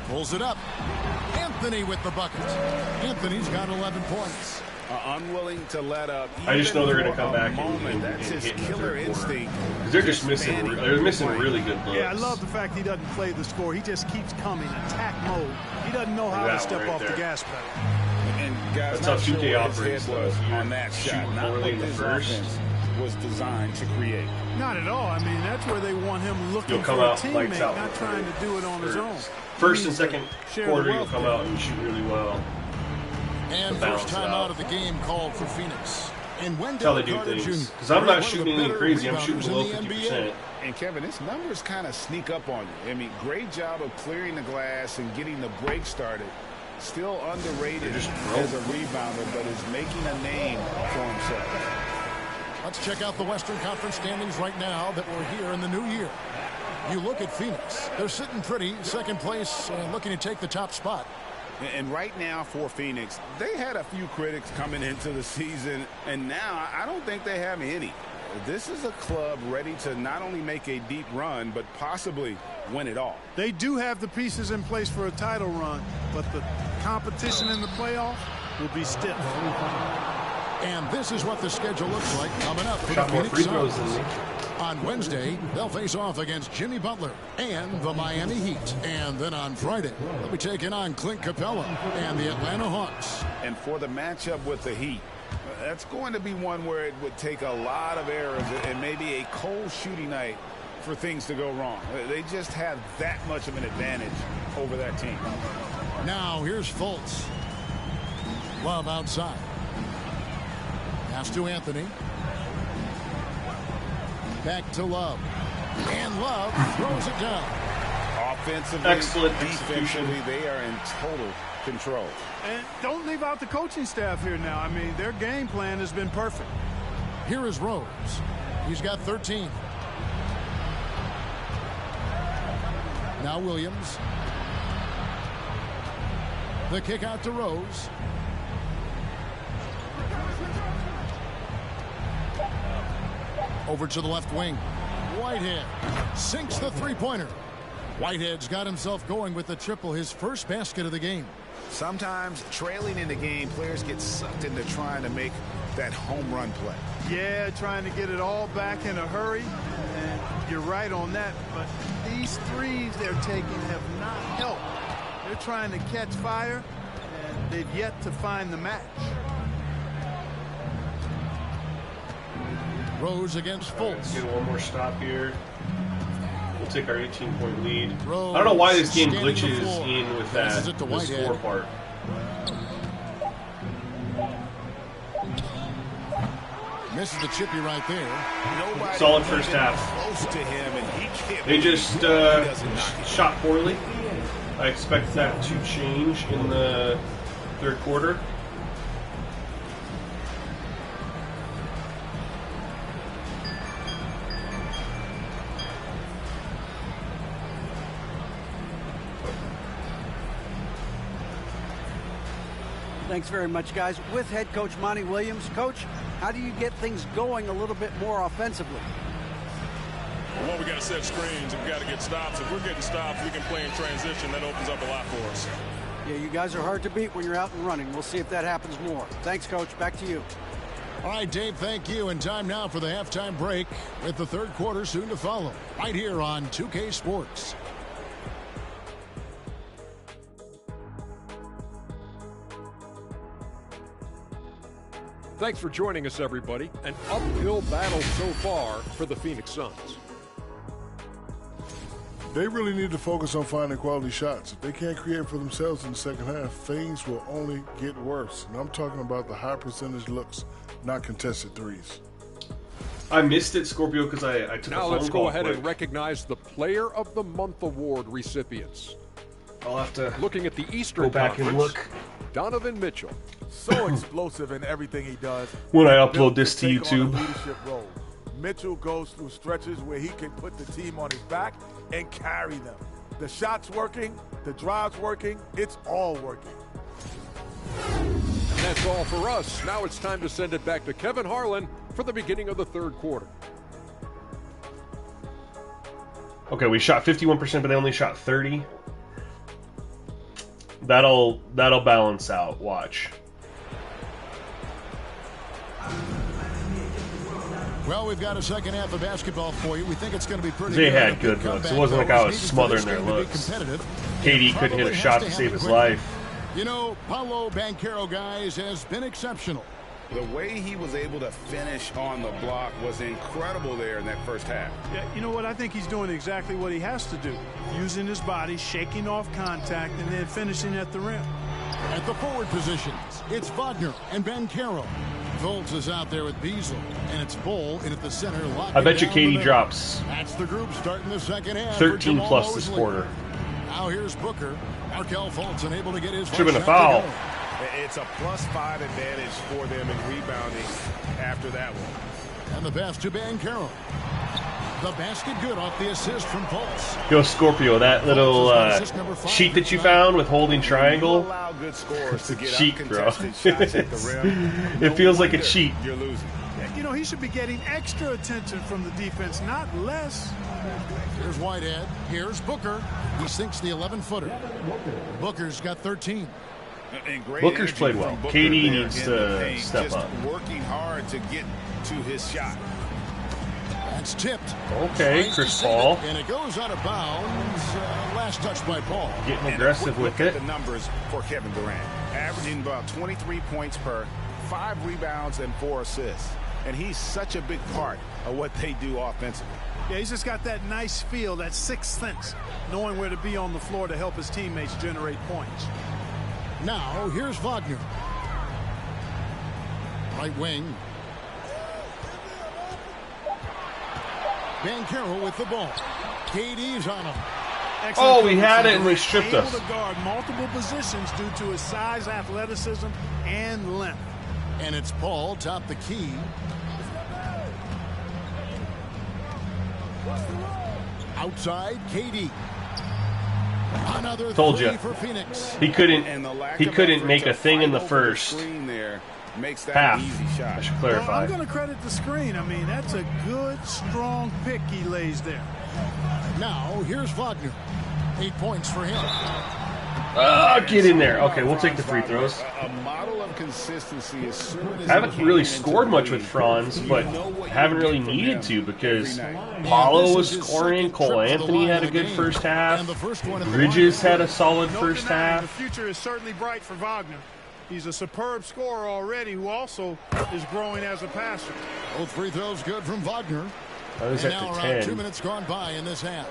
Speaker 3: Pulls it up. Anthony with the bucket. Anthony's got 11 points.
Speaker 6: Unwilling to let up.
Speaker 1: I just know they're going to come back and
Speaker 6: that's his
Speaker 1: hit in the
Speaker 6: killer
Speaker 1: 3rd quarter.
Speaker 6: instinct.
Speaker 1: They're just missing. They're missing really good looks.
Speaker 5: Yeah, I love the fact he doesn't play the score. He just keeps coming, attack mode. He doesn't know how to step off the gas pedal.
Speaker 6: And guys,
Speaker 1: that's how 2K operates
Speaker 6: on that shot. Not what this offense was designed to create.
Speaker 5: Not at all. I mean, that's where they want him looking for a teammate, not trying to do it on his own.
Speaker 1: First and second quarter, he'll come out and shoot really well.
Speaker 3: And first time out of the game called for Phoenix. And
Speaker 1: that's how they do things. Because I'm not shooting anything crazy. I'm shooting below 50%.
Speaker 6: And Kevin, his numbers kind of sneak up on you. I mean, great job of clearing the glass and getting the break started. Still underrated as a rebounder, but is making a name for himself.
Speaker 3: Let's check out the Western Conference standings right now that we're here in the new year. You look at Phoenix. They're sitting pretty, 2nd place, looking to take the top spot.
Speaker 6: And right now for Phoenix, they had a few critics coming into the season, and now I don't think they have any. This is a club ready to not only make a deep run, but possibly win it all.
Speaker 5: They do have the pieces in place for a title run, but the competition in the playoffs will be stiff.
Speaker 3: And this is what the schedule looks like coming up for the Phoenix Suns. On Wednesday, they'll face off against Jimmy Butler and the Miami Heat. And then on Friday, they'll be taking on Clint Capella and the Atlanta Hawks.
Speaker 6: And for the matchup with the Heat, that's going to be one where it would take a lot of errors and maybe a cold shooting night for things to go wrong. They just have that much of an advantage over that team.
Speaker 3: Now here's Fultz. Love outside. Pass to Anthony. Back to Love. And Love throws it down.
Speaker 6: Offensively,
Speaker 1: excellent
Speaker 6: defensively, they are in total control.
Speaker 5: And don't leave out the coaching staff here now. I mean, their game plan has been perfect.
Speaker 3: Here is Rose. He's got 13. Now Williams. The kick out to Rose. Over to the left wing. Whitehead sinks the three-pointer. Whitehead's got himself going with the triple, his first basket of the game.
Speaker 6: Sometimes trailing in the game, players get sucked into trying to make that home run play.
Speaker 5: Yeah, trying to get it all back in a hurry. And you're right on that. But these threes they're taking have not helped. They're trying to catch fire, and they've yet to find the match.
Speaker 3: Rose against Fultz.
Speaker 1: Let's get one more stop here. We'll take our 18-point lead.
Speaker 3: Rose
Speaker 1: I don't know why this game
Speaker 3: scanning the
Speaker 1: glitches
Speaker 3: floor.
Speaker 1: in with
Speaker 3: Passes
Speaker 1: that
Speaker 3: it to
Speaker 1: the
Speaker 3: Whitehead.
Speaker 1: score part.
Speaker 3: Misses the chippy right there.
Speaker 6: Nobody
Speaker 1: Solid first half.
Speaker 6: close to him, and he can't
Speaker 1: They
Speaker 6: believe
Speaker 1: just
Speaker 6: he doesn't knock it.
Speaker 1: shot poorly. I expect that to change in the third quarter.
Speaker 4: Thanks very much, guys. With head coach Monty Williams. Coach, how do you get things going a little bit more offensively?
Speaker 7: Well, we got to set screens and we got to get stops. If we're getting stops, we can play in transition. That opens up a lot for us.
Speaker 4: Yeah, you guys are hard to beat when you're out and running. We'll see if that happens more. Thanks, Coach. Back to you.
Speaker 3: All right, Dave, thank you. And time now for the halftime break with the third quarter soon to follow. Right here on 2K Sports.
Speaker 8: Thanks for joining us, everybody. An uphill battle so far for the Phoenix Suns.
Speaker 9: They really need to focus on finding quality shots. If they can't create for themselves in the second half, things will only get worse. And I'm talking about the high percentage looks, not contested threes.
Speaker 1: I missed it, Scorpio, because I took a phone
Speaker 8: Now
Speaker 1: call.
Speaker 8: let's go ahead
Speaker 1: quick.
Speaker 8: and recognize the Player of the Month award recipients.
Speaker 1: I'll have to
Speaker 8: Looking at the Eastern
Speaker 1: go back
Speaker 8: Conference,
Speaker 1: and look
Speaker 8: Donovan Mitchell.
Speaker 10: So explosive in everything he does.
Speaker 1: when I upload
Speaker 10: Built
Speaker 1: this to
Speaker 10: take on a
Speaker 1: YouTube.
Speaker 10: leadership role. Mitchell goes through stretches where he can put the team on his back and carry them. The shot's working, the drive's working, it's all working.
Speaker 8: And that's all for us. Now it's time to send it back to Kevin Harlan for the beginning of the third quarter.
Speaker 1: Okay, we shot 51%, but they only shot 30. That'll balance out. Watch.
Speaker 3: Well, we've got a second half of basketball for you. We think it's going to be pretty
Speaker 1: They
Speaker 3: good.
Speaker 1: had
Speaker 3: A big
Speaker 1: good looks.
Speaker 3: comeback,
Speaker 1: It wasn't like I
Speaker 3: though,
Speaker 1: was
Speaker 3: is needed for
Speaker 1: smothering
Speaker 3: this
Speaker 1: their
Speaker 3: game to be
Speaker 1: looks.
Speaker 3: competitive.
Speaker 1: KD
Speaker 3: It
Speaker 1: couldn't hit
Speaker 3: probably
Speaker 1: a
Speaker 3: has
Speaker 1: shot
Speaker 3: to
Speaker 1: to
Speaker 3: have
Speaker 1: save
Speaker 3: it
Speaker 1: his
Speaker 3: quickly.
Speaker 1: life.
Speaker 3: You know, Paolo Banchero, guys, has been exceptional.
Speaker 6: The way he was able to finish on the block was incredible there in that first half.
Speaker 5: Yeah, you know what? I think he's doing exactly what he has to do. Using his body, shaking off contact, and then finishing at the rim.
Speaker 3: At the forward positions, it's Wagner and Banchero. Fultz is out there with Beasley, and it's Bull in at the center.
Speaker 1: I bet you
Speaker 3: down the
Speaker 1: KD
Speaker 3: middle.
Speaker 1: drops
Speaker 3: That's the group starting the second half. for
Speaker 1: 13
Speaker 3: Jamal
Speaker 1: plus this
Speaker 3: Mosley.
Speaker 1: quarter.
Speaker 3: Now here's Booker. Markelle Fultz unable to get his
Speaker 1: Should have been a
Speaker 3: first shot to
Speaker 1: foul.
Speaker 3: go.
Speaker 6: It's a +5 advantage for them in rebounding after that one.
Speaker 3: And the pass to Banchero. The basket good off the assist from Fultz.
Speaker 1: Yo, Scorpio, that little sheet that you found with holding
Speaker 6: You
Speaker 1: triangle,
Speaker 6: allow good scores to get
Speaker 1: cheat, bro.
Speaker 6: uncontested shots at the rim.
Speaker 1: It feels like a
Speaker 6: wonder
Speaker 1: cheat.
Speaker 6: You're losing.
Speaker 5: You know, he should be getting extra attention from the defense, not less.
Speaker 3: Here's Whitehead. Here's Booker. He sinks the 11-footer. Booker's got 13.
Speaker 6: And great
Speaker 1: Booker's
Speaker 6: energy
Speaker 1: played
Speaker 6: from
Speaker 1: well.
Speaker 6: Booker
Speaker 1: KD
Speaker 6: there
Speaker 1: needs
Speaker 6: in the
Speaker 1: to
Speaker 6: paint,
Speaker 1: step
Speaker 6: just
Speaker 1: up.
Speaker 6: working hard to get to his shot.
Speaker 3: That's tipped.
Speaker 1: Okay,
Speaker 3: Tries to
Speaker 1: Chris
Speaker 3: save
Speaker 1: Paul.
Speaker 3: it, and it goes out of bounds. Last touch by Paul.
Speaker 1: Getting
Speaker 6: And a
Speaker 1: aggressive
Speaker 6: quick
Speaker 1: with
Speaker 6: look
Speaker 1: it.
Speaker 6: at the numbers for Kevin Durant, averaging about 23 points per, 5 rebounds and 4 assists. And he's such a big part of what they do offensively.
Speaker 5: Yeah, he's just got that nice feel, that sixth sense, knowing where to be on the floor to help his teammates generate points.
Speaker 3: Now, here's Wagner. Right wing. Banchero with the ball. KD's on him.
Speaker 5: Excellent
Speaker 1: Oh, we had
Speaker 5: coverage.
Speaker 1: it and they stripped
Speaker 5: Able
Speaker 1: us.
Speaker 5: to guard multiple positions due to his size, athleticism, and length.
Speaker 3: And it's Paul, top the key. Outside, KD. Another
Speaker 1: Told
Speaker 3: three
Speaker 1: ya.
Speaker 3: for Phoenix.
Speaker 1: He
Speaker 6: And the lack of
Speaker 1: couldn't
Speaker 6: effort
Speaker 1: make
Speaker 6: to
Speaker 1: a thing in the
Speaker 6: fight over
Speaker 1: first.
Speaker 6: screen there makes that
Speaker 1: Half.
Speaker 6: an easy shot.
Speaker 1: I should clarify.
Speaker 5: Well, I'm going to credit the screen. I mean, that's a good, strong pick he lays there.
Speaker 3: Now, here's Wagner. 8 points for him.
Speaker 1: Get in there. Okay, we'll take the free throws.
Speaker 6: A model of consistency as soon as
Speaker 1: I haven't really scored much with Franz, but haven't really needed to because Paulo was scoring. Cole Anthony had a good first half. Bridges had a solid first half.
Speaker 5: The future is certainly bright for Wagner. He's a superb scorer already who also is growing as a passer.
Speaker 3: Both free throws good from Wagner.
Speaker 1: I was
Speaker 3: And
Speaker 1: at
Speaker 3: now
Speaker 1: the
Speaker 3: around 2
Speaker 1: 10.
Speaker 3: minutes gone by in this half.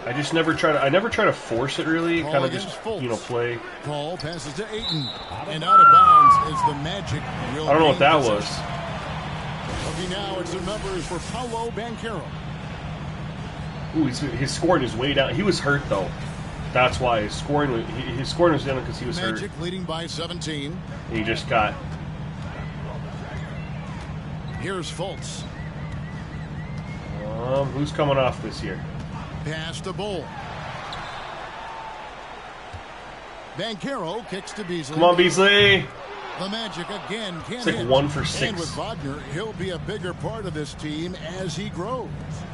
Speaker 1: I just never try to. I never try to force it really.
Speaker 3: Ball
Speaker 1: Kind of
Speaker 3: against
Speaker 1: just
Speaker 3: Fultz.
Speaker 1: play.
Speaker 3: Paul passes to Ayton. And out of bounds is the Magic.
Speaker 1: I don't know what that was.
Speaker 3: Looking now at some numbers for Paolo Banchero.
Speaker 1: Ooh, his scoring is way down. He was hurt though. That's why his scoring was down because he was hurt.
Speaker 3: Magic leading by 17.
Speaker 1: He just got.
Speaker 3: Here's Fultz.
Speaker 1: Who's coming off this year?
Speaker 3: Pass to Bull. Banchero kicks to Beasley.
Speaker 1: Come on, Beasley.
Speaker 3: The Magic again can't
Speaker 1: It's like
Speaker 3: hit.
Speaker 1: 1 for 6.
Speaker 3: And with Wagner, he'll be a bigger part of this team as he grows.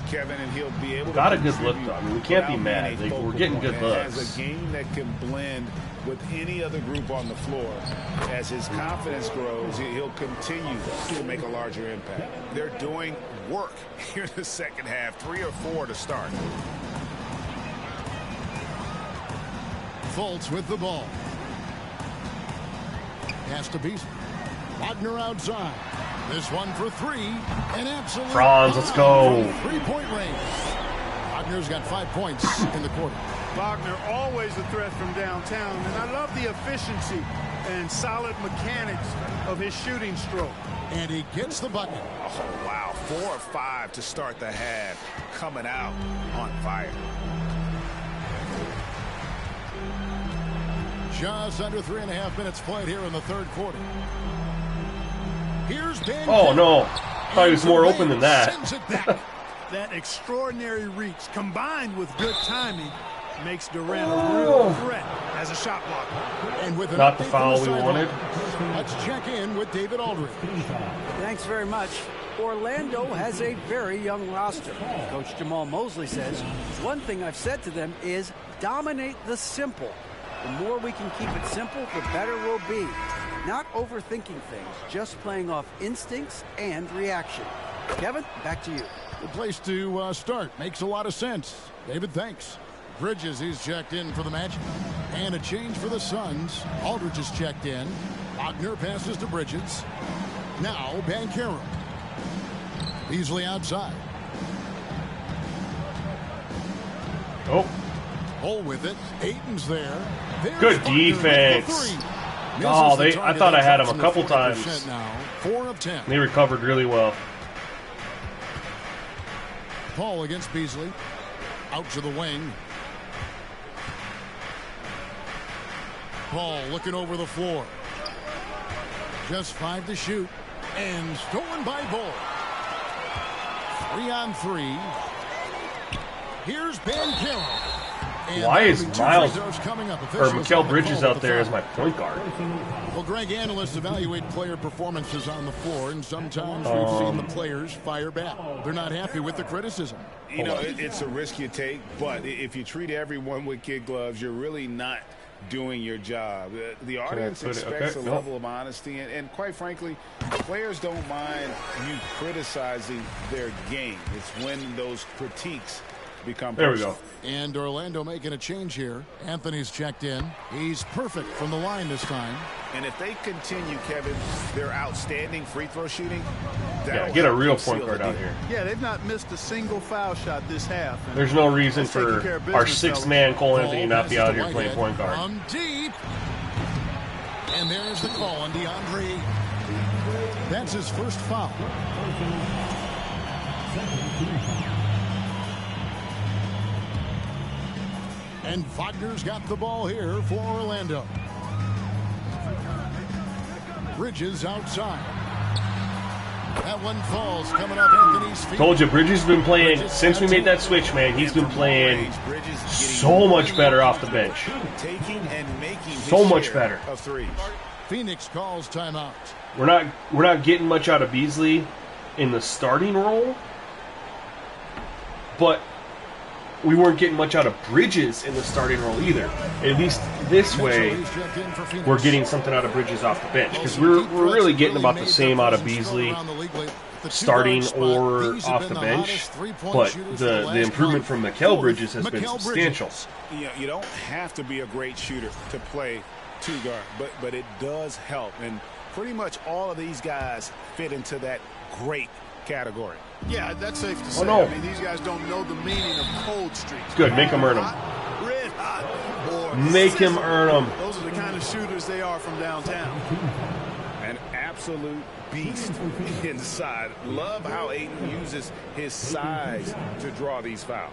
Speaker 6: Kevin, and he'll be able
Speaker 1: Got
Speaker 6: to
Speaker 1: a good look though. I mean, we can't be mad. We're getting good looks.
Speaker 6: As a game that can blend with any other group on the floor. As his confidence grows, he'll continue to make a larger impact. They're doing work here in the second half. 3 or 4 to start.
Speaker 3: Fultz with the ball. Pass to Beasley. Wagner outside. This one for 3. An absolute
Speaker 1: Franz, let's go.
Speaker 3: 3-point range. Wagner's got 5 points in the quarter.
Speaker 5: Wagner always a threat from downtown, and I love the efficiency and solid mechanics of his shooting stroke.
Speaker 3: And he gets the bucket.
Speaker 6: Oh, wow. 4 or 5 to start the half. Coming out on fire.
Speaker 3: Just under 3.5 minutes played here in the third quarter. Here's Ben.
Speaker 1: Oh no! Thought he was more open than that.
Speaker 3: Sends it back.
Speaker 5: That extraordinary reach combined with good timing makes Durant a real threat as a shot blocker.
Speaker 3: And with
Speaker 1: Not the foul we wanted.
Speaker 3: Let's check in with David Aldridge.
Speaker 4: Thanks very much. Orlando has a very young roster. Coach Jamal Mosley says, one thing I've said to them is dominate the simple. The more we can keep it simple, the better we'll be. Not overthinking things, just playing off instincts and reaction. Kevin, back to you.
Speaker 3: Good place to start. Makes a lot of sense. David, thanks. Bridges, he's checked in for the Magic. And a change for the Suns. Aldridge is checked in. Wagner passes to Bridges. Now Banchero. Beasley outside.
Speaker 1: Oh.
Speaker 3: Hole with it. Ayton's there. There's
Speaker 1: Good
Speaker 3: Wagner
Speaker 1: defense.
Speaker 3: with the 3.
Speaker 1: Oh,
Speaker 3: Misses the
Speaker 1: I
Speaker 3: target.
Speaker 1: thought I had him
Speaker 3: That's
Speaker 1: a couple
Speaker 3: in the
Speaker 1: times.
Speaker 3: 40% now. 4 of 10.
Speaker 1: They recovered really well.
Speaker 3: Paul against Beasley. Out to the wing. Paul looking over the floor. Just 5 to shoot. And stolen by Bull. 3 on 3. Here's Banchero.
Speaker 1: Why is Miles
Speaker 3: coming up?
Speaker 1: or Mikal Bridges out there as my point guard?
Speaker 3: Well, Greg, analysts evaluate player performances on the floor, and sometimes we've seen the players fire back. They're not happy with the criticism.
Speaker 6: You know, it's a risk you take, but if you treat everyone with kid gloves, you're really not doing your job. The audience expects a level of honesty, and quite frankly, players don't mind you criticizing their game. It's when those critiques become
Speaker 1: there
Speaker 6: personal.
Speaker 1: we go.
Speaker 3: And Orlando making a change here. Anthony's checked in. He's perfect from the line this time.
Speaker 6: And if they continue, Kevin, their outstanding free throw shooting,
Speaker 1: Yeah, get a real point guard out here.
Speaker 5: Yeah, they've not missed a single foul shot this half.
Speaker 1: There's no reason for our 6th man Cole Anthony
Speaker 3: Ball
Speaker 1: not be out
Speaker 3: passes
Speaker 1: here
Speaker 3: to
Speaker 1: playing point guard.
Speaker 3: From deep. And there's the call on DeAndre. That's his first foul. And Wagner's got the ball here for Orlando. Bridges outside. That one falls coming up Anthony's feet.
Speaker 1: Told you, Bridges has been playing, since we made that switch, man, he's been playing so much better off the bench.
Speaker 6: Taking and making
Speaker 1: so much better.
Speaker 6: Of threes.
Speaker 3: Phoenix calls timeout.
Speaker 1: We're not getting much out of Beasley in the starting role, but we weren't getting much out of Bridges in the starting role either. At least this way, we're getting something out of Bridges off the bench, because we're really getting about the same out of Beasley starting or off the bench, but the improvement from Mikal Bridges has been substantial.
Speaker 6: You don't have to be a great shooter to play two guard, but it does help, and pretty much all of these guys fit into that great category.
Speaker 5: Yeah, that's safe to say.
Speaker 1: Oh, no.
Speaker 5: I mean, these guys don't know the meaning of cold streaks.
Speaker 1: Good, make him earn them.
Speaker 5: Red hot. Or
Speaker 1: make him earn them.
Speaker 5: Those are the kind of shooters they are from downtown.
Speaker 6: An absolute beast inside. Love how Ayton uses his size to draw these fouls.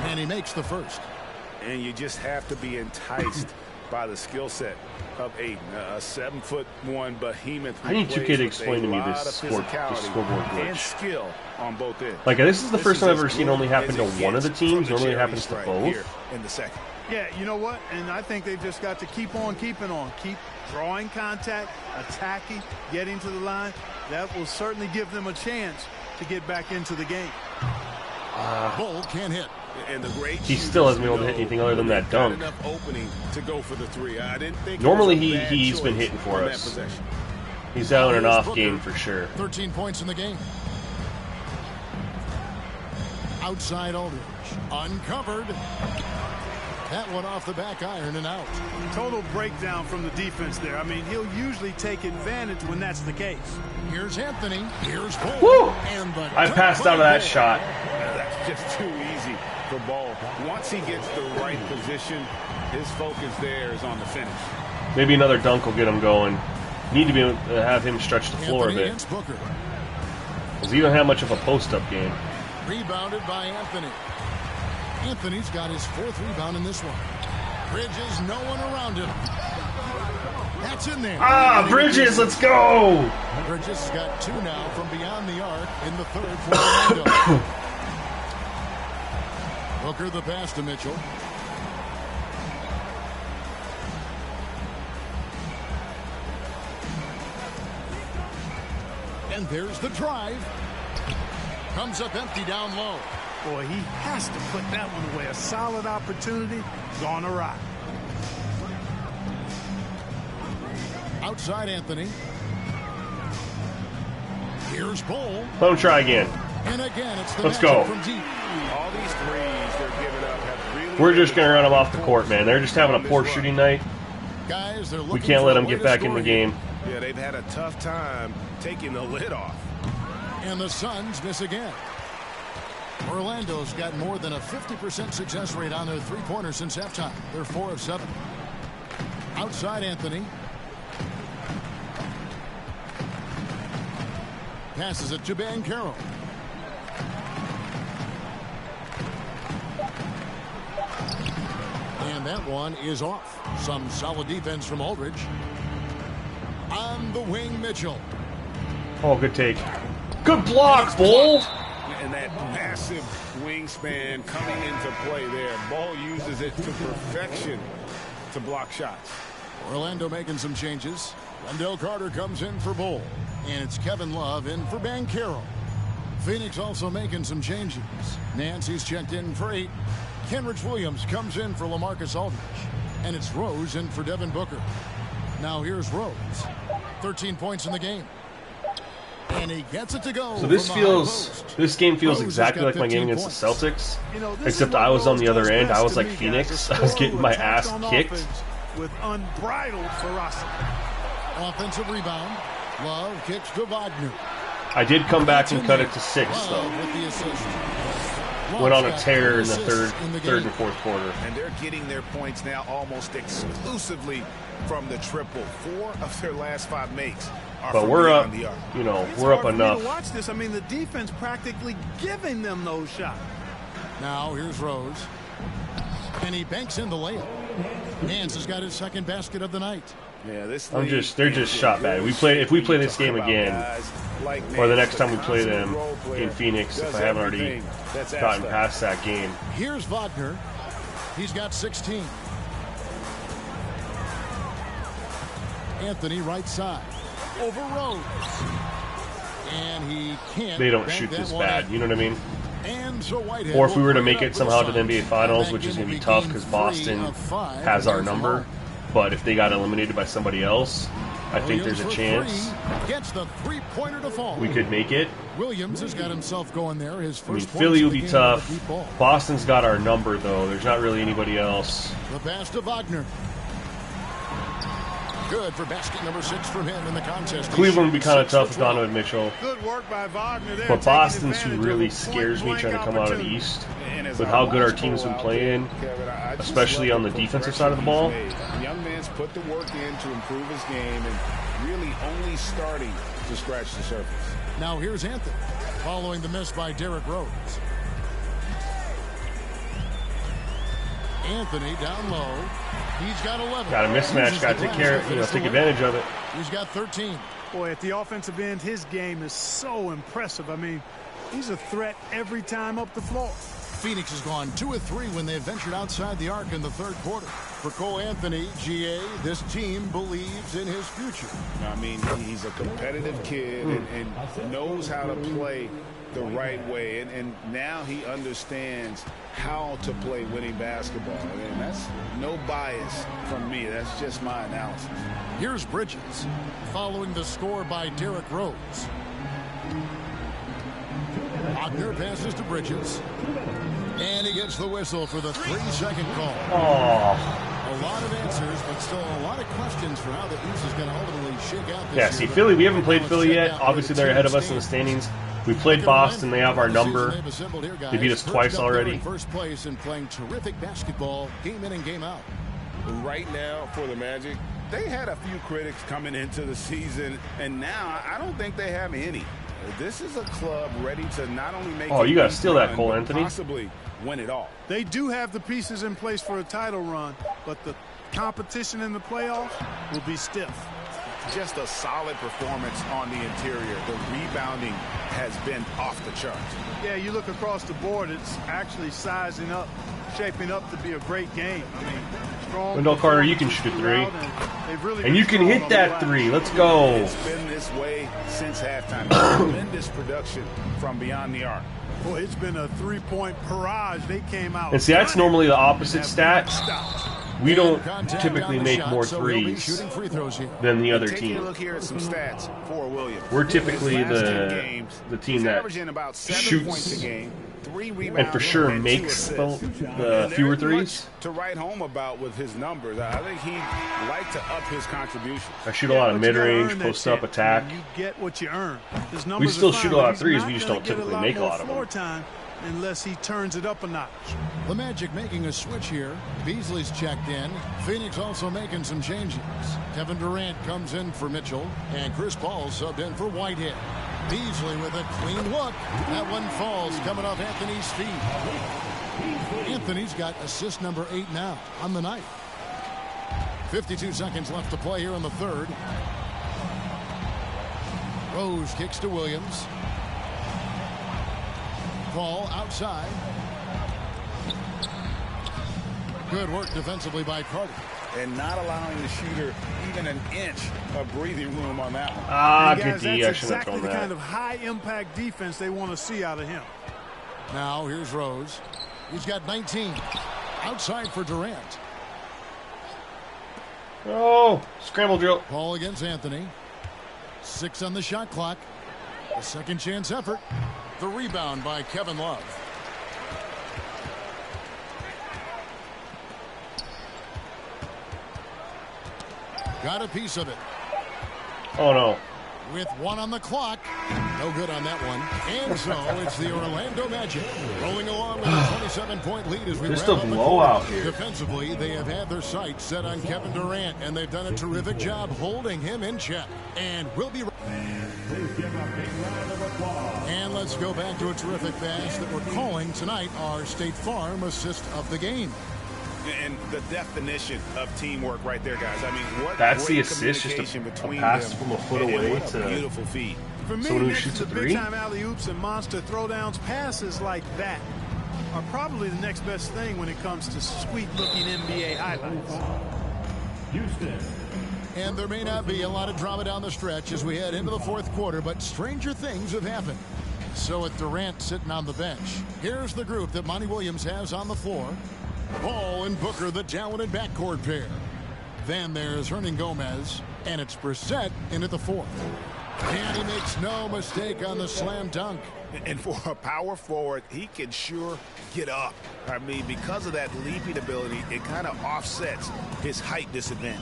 Speaker 3: And he makes the first.
Speaker 6: And you just have to be enticed by the skill set of Ayton, a 7'1" behemoth.
Speaker 1: I need 2K to explain to me this scoreboard glitch.
Speaker 6: And skill on both ends.
Speaker 1: Like, this is the first time I've ever seen it only happen to one of the teams. Normally it happens to both.
Speaker 6: In the second.
Speaker 5: Yeah, you know what? And I think they've just got to keep on keeping on. Keep drawing contact, attacking, getting to the line. That will certainly give them a chance to get back into the game.
Speaker 3: Bull can't hit.
Speaker 6: And the great
Speaker 1: he still hasn't been able to hit anything other than that dunk.
Speaker 6: Opening to go for the three. I didn't think
Speaker 1: normally he's been hitting for us. He's having an off game for sure.
Speaker 3: 13 points in the game. Outside Aldridge. Uncovered. That one off the back iron and out.
Speaker 5: Total breakdown from the defense there. I mean, he'll usually take advantage when that's the case.
Speaker 3: Here's Anthony. Here's Bull.
Speaker 1: Woo! I passed out of that shot.
Speaker 6: That's just too easy for Ball. Once he gets the right position, his focus there is on the finish.
Speaker 1: Maybe another dunk will get him going. Need to be able to have him stretch the floor a bit. Because he don't have much of a post-up game.
Speaker 3: Rebounded by Anthony. Anthony's got his fourth rebound in this one. Bridges, no one around him. That's in there.
Speaker 1: Ah, Bridges, let's go!
Speaker 3: Bridges has got two now from beyond the arc in the third for Orlando. Booker the pass to Mitchell. And there's the drive. Comes up empty down low.
Speaker 5: Boy, he has to put that one away. A solid opportunity gone awry.
Speaker 3: Outside Anthony. Here's Bull.
Speaker 1: Let him try again.
Speaker 3: And again, it's the
Speaker 1: let's go.
Speaker 6: From deep. All these threes they're giving up have really.
Speaker 1: We're just going to run them off the court, man. They're just having a poor shooting night.
Speaker 3: Guys, they're
Speaker 1: we can't let them get back in the game.
Speaker 6: Yeah, they've had a tough time taking the lid off.
Speaker 3: And the Suns miss again. Orlando's got more than a 50% success rate on their three-pointers since halftime. They're 4 of 7. Outside Anthony. Passes it to Banchero. And that one is off. Some solid defense from Aldridge. On the wing, Mitchell.
Speaker 1: Oh, good take. Good block, Bull.
Speaker 6: And that massive wingspan coming into play there. Ball uses it to perfection to block shots.
Speaker 3: Orlando making some changes. Wendell Carter comes in for Bull. And it's Kevin Love in for Banchero. Phoenix also making some changes. Nancy's checked in for 8. Kenrich Williams comes in for LaMarcus Aldridge. And it's Rose in for Devin Booker. Now here's Rose. 13 points in the game. And he gets it to go.
Speaker 1: So this game feels exactly like my game against the Celtics, except I was on the other end. I was like Phoenix. I was getting my ass kicked.
Speaker 5: With unbridled ferocity.
Speaker 3: Offensive rebound. Love kicks to Wagner.
Speaker 1: I did come back and cut it to 6, though. Went on a tear in the third and fourth quarter.
Speaker 6: And they're getting their points now almost exclusively from the triple. 4 of their last 5 makes.
Speaker 1: But we're up, we're up enough.
Speaker 5: To watch this. I mean, the defense practically giving them those shots.
Speaker 3: Now here's Rose. And he banks in the layup. Nance has got his second basket of the night.
Speaker 6: Yeah,
Speaker 1: they're just shot bad. If we play this game again, or the next time we play them in Phoenix, if I haven't already gotten past that game.
Speaker 3: Here's Wagner. He's got 16. Anthony right side. Over Rose. And he can't.
Speaker 1: They don't shoot this bad, you know what I mean?
Speaker 3: And so Whitehead,
Speaker 1: or if we were to make it somehow to the NBA Finals, which is going to be tough because Boston has our number. But if they got eliminated by somebody else, I think there's a chance
Speaker 3: gets the three-pointer to fall.
Speaker 1: We could make it.
Speaker 3: Williams has got himself going there. His first
Speaker 1: Philly will be tough. Boston's got our number, though. There's not really anybody else.
Speaker 3: The pass to Wagner. Good for basket number 6 from him in the contest.
Speaker 1: Cleveland would be kind of tough with Donovan Mitchell.
Speaker 5: Good work by Wagner there.
Speaker 1: But Boston's who really scares me trying to come out of the East with how good our team's been playing, especially on the defensive side of the ball.
Speaker 6: The young man's put the work in to improve his game and really only starting to scratch the surface.
Speaker 3: Now here's Anthony following the miss by Derrick Rose. Anthony down low. He's got 11.
Speaker 1: Got a mismatch. Got to take advantage of it.
Speaker 3: He's got 13.
Speaker 5: Boy, at the offensive end, his game is so impressive. I mean, he's a threat every time up the floor.
Speaker 3: Phoenix has gone 2 of 3 when they ventured outside the arc in the third quarter. For Cole Anthony, GA, this team believes in his future.
Speaker 6: I mean, he's a competitive kid and knows how to play the right way. And now he understands how to play winning basketball. And that's no bias from me. That's just my analysis.
Speaker 3: Here's Bridges following the score by Derrick Rose. Wagner passes to Bridges. And he gets the whistle for the 3-second call.
Speaker 1: Oh.
Speaker 3: A lot of answers, but still a lot of questions for how the East is going to ultimately shake out this
Speaker 1: Yeah,
Speaker 3: year.
Speaker 1: see, Philly, we haven't played Philly yet. Obviously, they're ahead of us in the standings. We played Boston. They have our number. They beat us twice already.
Speaker 3: First place and playing terrific basketball game in and game out.
Speaker 6: Right now, for the Magic, they had a few critics coming into the season, and now I don't think they have any. This is a club ready to not only make
Speaker 1: you got to steal that, Cole Anthony.
Speaker 6: Possibly win it all.
Speaker 5: They do have the pieces in place for a title run, but the competition in the playoffs will be stiff.
Speaker 6: Just a solid performance on the interior. The rebounding has been off the charts.
Speaker 5: Yeah, you look across the board, it's actually sizing up, shaping up to be a great game. I mean, strong.
Speaker 1: Wendell Carter, you can shoot a 3. And you can hit that 3. Let's go.
Speaker 6: It's been this way since halftime. Tremendous production from beyond the arc.
Speaker 5: Boy, it's been a 3-point barrage. They came out.
Speaker 1: And see, that's normally the opposite stat. We don't typically make more threes than the other team.
Speaker 6: Look here at some stats for Williams.
Speaker 1: We're typically the team that shoots and for sure makes the fewer threes.
Speaker 6: To write home about with his numbers, I think he'd like to up his contribution.
Speaker 1: I shoot a lot of mid-range, post-up, attack.
Speaker 5: You get what you earn.
Speaker 1: We still shoot a lot of threes. We just don't typically make a lot of them.
Speaker 5: Unless he turns it up a notch.
Speaker 3: The Magic making a switch here. Beasley's checked in. Phoenix also making some changes. Kevin Durant comes in for Mitchell, and Chris Paul subbed in for Whitehead. Beasley with a clean look. That one falls coming off Anthony's feet. Anthony's got assist number 8 now on the night. 52 seconds left to play here in the third. Rose kicks to Williams. Ball outside. Good work defensively by Carter.
Speaker 6: And not allowing the shooter even an inch of breathing room on that one.
Speaker 1: Good D. I should have thrown that.
Speaker 5: That's exactly the kind of high-impact defense they want to see out of him.
Speaker 3: Now here's Rose. He's got 19. Outside for Durant.
Speaker 1: Oh, scramble drill.
Speaker 3: Ball against Anthony. 6 on the shot clock. A second chance effort. The rebound by Kevin Love. Got a piece of it.
Speaker 1: Oh, no.
Speaker 3: With 1 on the clock. No good on that one. And so it's the Orlando Magic rolling along with a 27-point lead as we
Speaker 1: just
Speaker 3: wrap
Speaker 1: a
Speaker 3: up
Speaker 1: blowout here.
Speaker 3: Defensively, they have had their sights set on Kevin Durant, and they've done a terrific job holding him in check. And we'll be... And let's go back to a terrific pass that we're calling tonight our State Farm assist of the game.
Speaker 6: And the definition of teamwork right there, guys. I mean, what
Speaker 1: that's
Speaker 6: great
Speaker 1: the assist, just a pass from a foot away
Speaker 6: what
Speaker 1: to
Speaker 6: a beautiful feed.
Speaker 5: For me,
Speaker 1: someone who
Speaker 5: next
Speaker 1: shoots
Speaker 5: to
Speaker 1: a
Speaker 5: the
Speaker 1: three.
Speaker 5: big-time alley-oops and monster throwdowns, passes like that are probably the next best thing when it comes to sweet-looking NBA highlights.
Speaker 2: Houston.
Speaker 3: And there may not be a lot of drama down the stretch as we head into the fourth quarter, but stranger things have happened. So with Durant sitting on the bench, here's the group that Monty Williams has on the floor. Ball and Booker, the talented backcourt pair. Then there's Hernan Gomez, and it's Brissett into the fourth. And he makes no mistake on the slam dunk.
Speaker 6: And for a power forward, he can sure get up. I mean, because of that leaping ability, it kind of offsets his height disadvantage.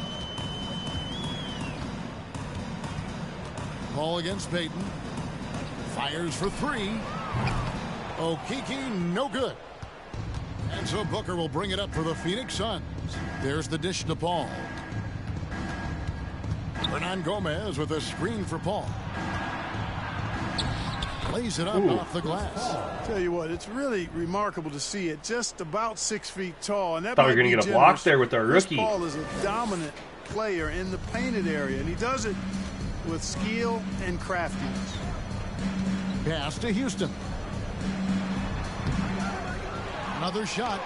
Speaker 3: Ball against Payton. Fires for three. Okeke, no good. And so Booker will bring it up for the Phoenix Suns. There's the dish to Paul. Hernan Gomez with a screen for Paul. Lays it up off the glass.
Speaker 5: Tell you what, it's really remarkable to see it. Just about 6 feet tall. And that
Speaker 1: Thought we
Speaker 5: might
Speaker 1: were going to
Speaker 5: be
Speaker 1: get a block
Speaker 5: generous.
Speaker 1: there with our
Speaker 5: Chris
Speaker 1: rookie.
Speaker 5: Paul is a dominant player in the painted area, and he does it with skill and craftiness.
Speaker 3: Pass to Houston. Another shot.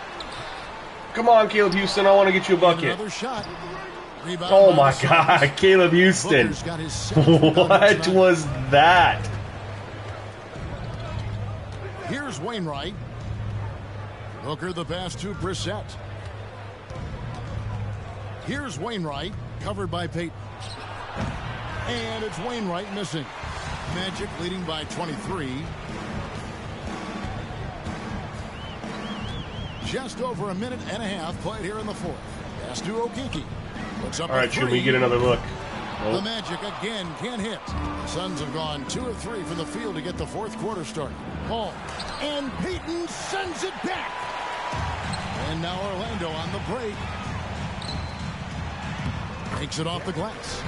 Speaker 1: Come on, Caleb Houston. I want to get you a bucket.
Speaker 3: Another shot. Rebound
Speaker 1: Oh
Speaker 3: by
Speaker 1: my
Speaker 3: the
Speaker 1: God,
Speaker 3: Suns.
Speaker 1: Caleb Houston.
Speaker 3: Booker's got his second rebound
Speaker 1: What
Speaker 3: tonight.
Speaker 1: was that?
Speaker 3: Here's Wainwright. Booker the pass to Brissett. Here's Wainwright, covered by Payton. And it's Wainwright missing. Magic leading by 23. Just over a minute and a half played here in the fourth. Pass to Okeke. Puts up
Speaker 1: All right,
Speaker 3: a
Speaker 1: should we
Speaker 3: three.
Speaker 1: get another look?
Speaker 3: The
Speaker 1: Nope.
Speaker 3: Magic again can't hit. The Suns have gone 2 of 3 from the field to get the fourth quarter started. Paul. And Payton sends it back. And now Orlando on the break. Takes it off the glass.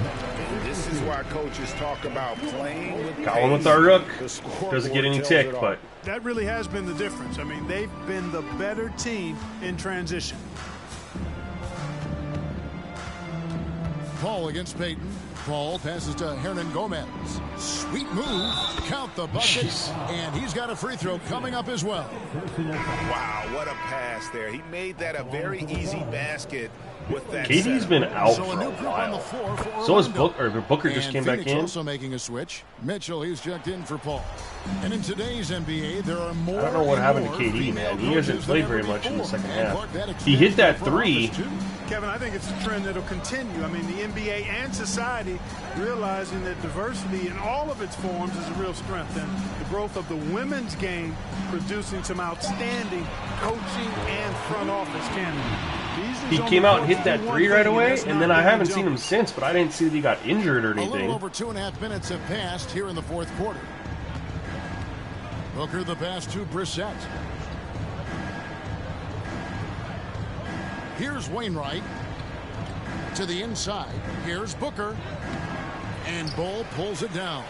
Speaker 6: This is why coaches talk about playing with
Speaker 1: Going with our rook.
Speaker 6: The scoreboard
Speaker 1: Doesn't get any
Speaker 6: tells
Speaker 1: tick,
Speaker 6: it all.
Speaker 1: but
Speaker 5: That really has been the difference. I mean, they've been the better team in transition.
Speaker 3: Paul against Payton. Paul passes to Hernan Gomez. Sweet move. Count the bucket.
Speaker 1: Jeez.
Speaker 3: And he's got a free throw coming up as well.
Speaker 6: Wow, what a pass there. He made that a very easy basket with that
Speaker 1: KD's
Speaker 6: setup.
Speaker 1: been out
Speaker 3: So
Speaker 1: for
Speaker 3: a new
Speaker 1: a
Speaker 3: group on the
Speaker 1: while.
Speaker 3: floor for
Speaker 1: So is
Speaker 3: Orlando.
Speaker 1: Booker just
Speaker 3: And
Speaker 1: came back
Speaker 3: Phoenix
Speaker 1: in.
Speaker 3: also making a switch. Mitchell, he's checked in for Paul. And in today's NBA, there are more.
Speaker 1: I don't know what
Speaker 3: and
Speaker 1: happened to
Speaker 3: more
Speaker 1: KD,
Speaker 3: female
Speaker 1: man. He hasn't
Speaker 3: coaches
Speaker 1: played
Speaker 3: than
Speaker 1: very
Speaker 3: ever
Speaker 1: much in the
Speaker 3: before.
Speaker 1: second
Speaker 3: And
Speaker 1: half.
Speaker 3: Clark, that
Speaker 1: He hit
Speaker 3: extends
Speaker 1: that
Speaker 3: to the front
Speaker 1: three.
Speaker 3: office, too.
Speaker 5: Kevin, I think it's a trend that'll continue. I mean, the NBA and society realizing that diversity in all of its forms is a real strength. And the growth of the women's game producing some outstanding coaching and front office candidates.
Speaker 1: He came out and hit that three right away, and then I haven't seen him since, but I didn't see that he got injured or
Speaker 3: A little
Speaker 1: anything.
Speaker 3: over 2.5 minutes have passed here in the fourth quarter. Booker the pass to Brissett. Here's Wainwright to the inside. Here's Booker. And Bull pulls it down.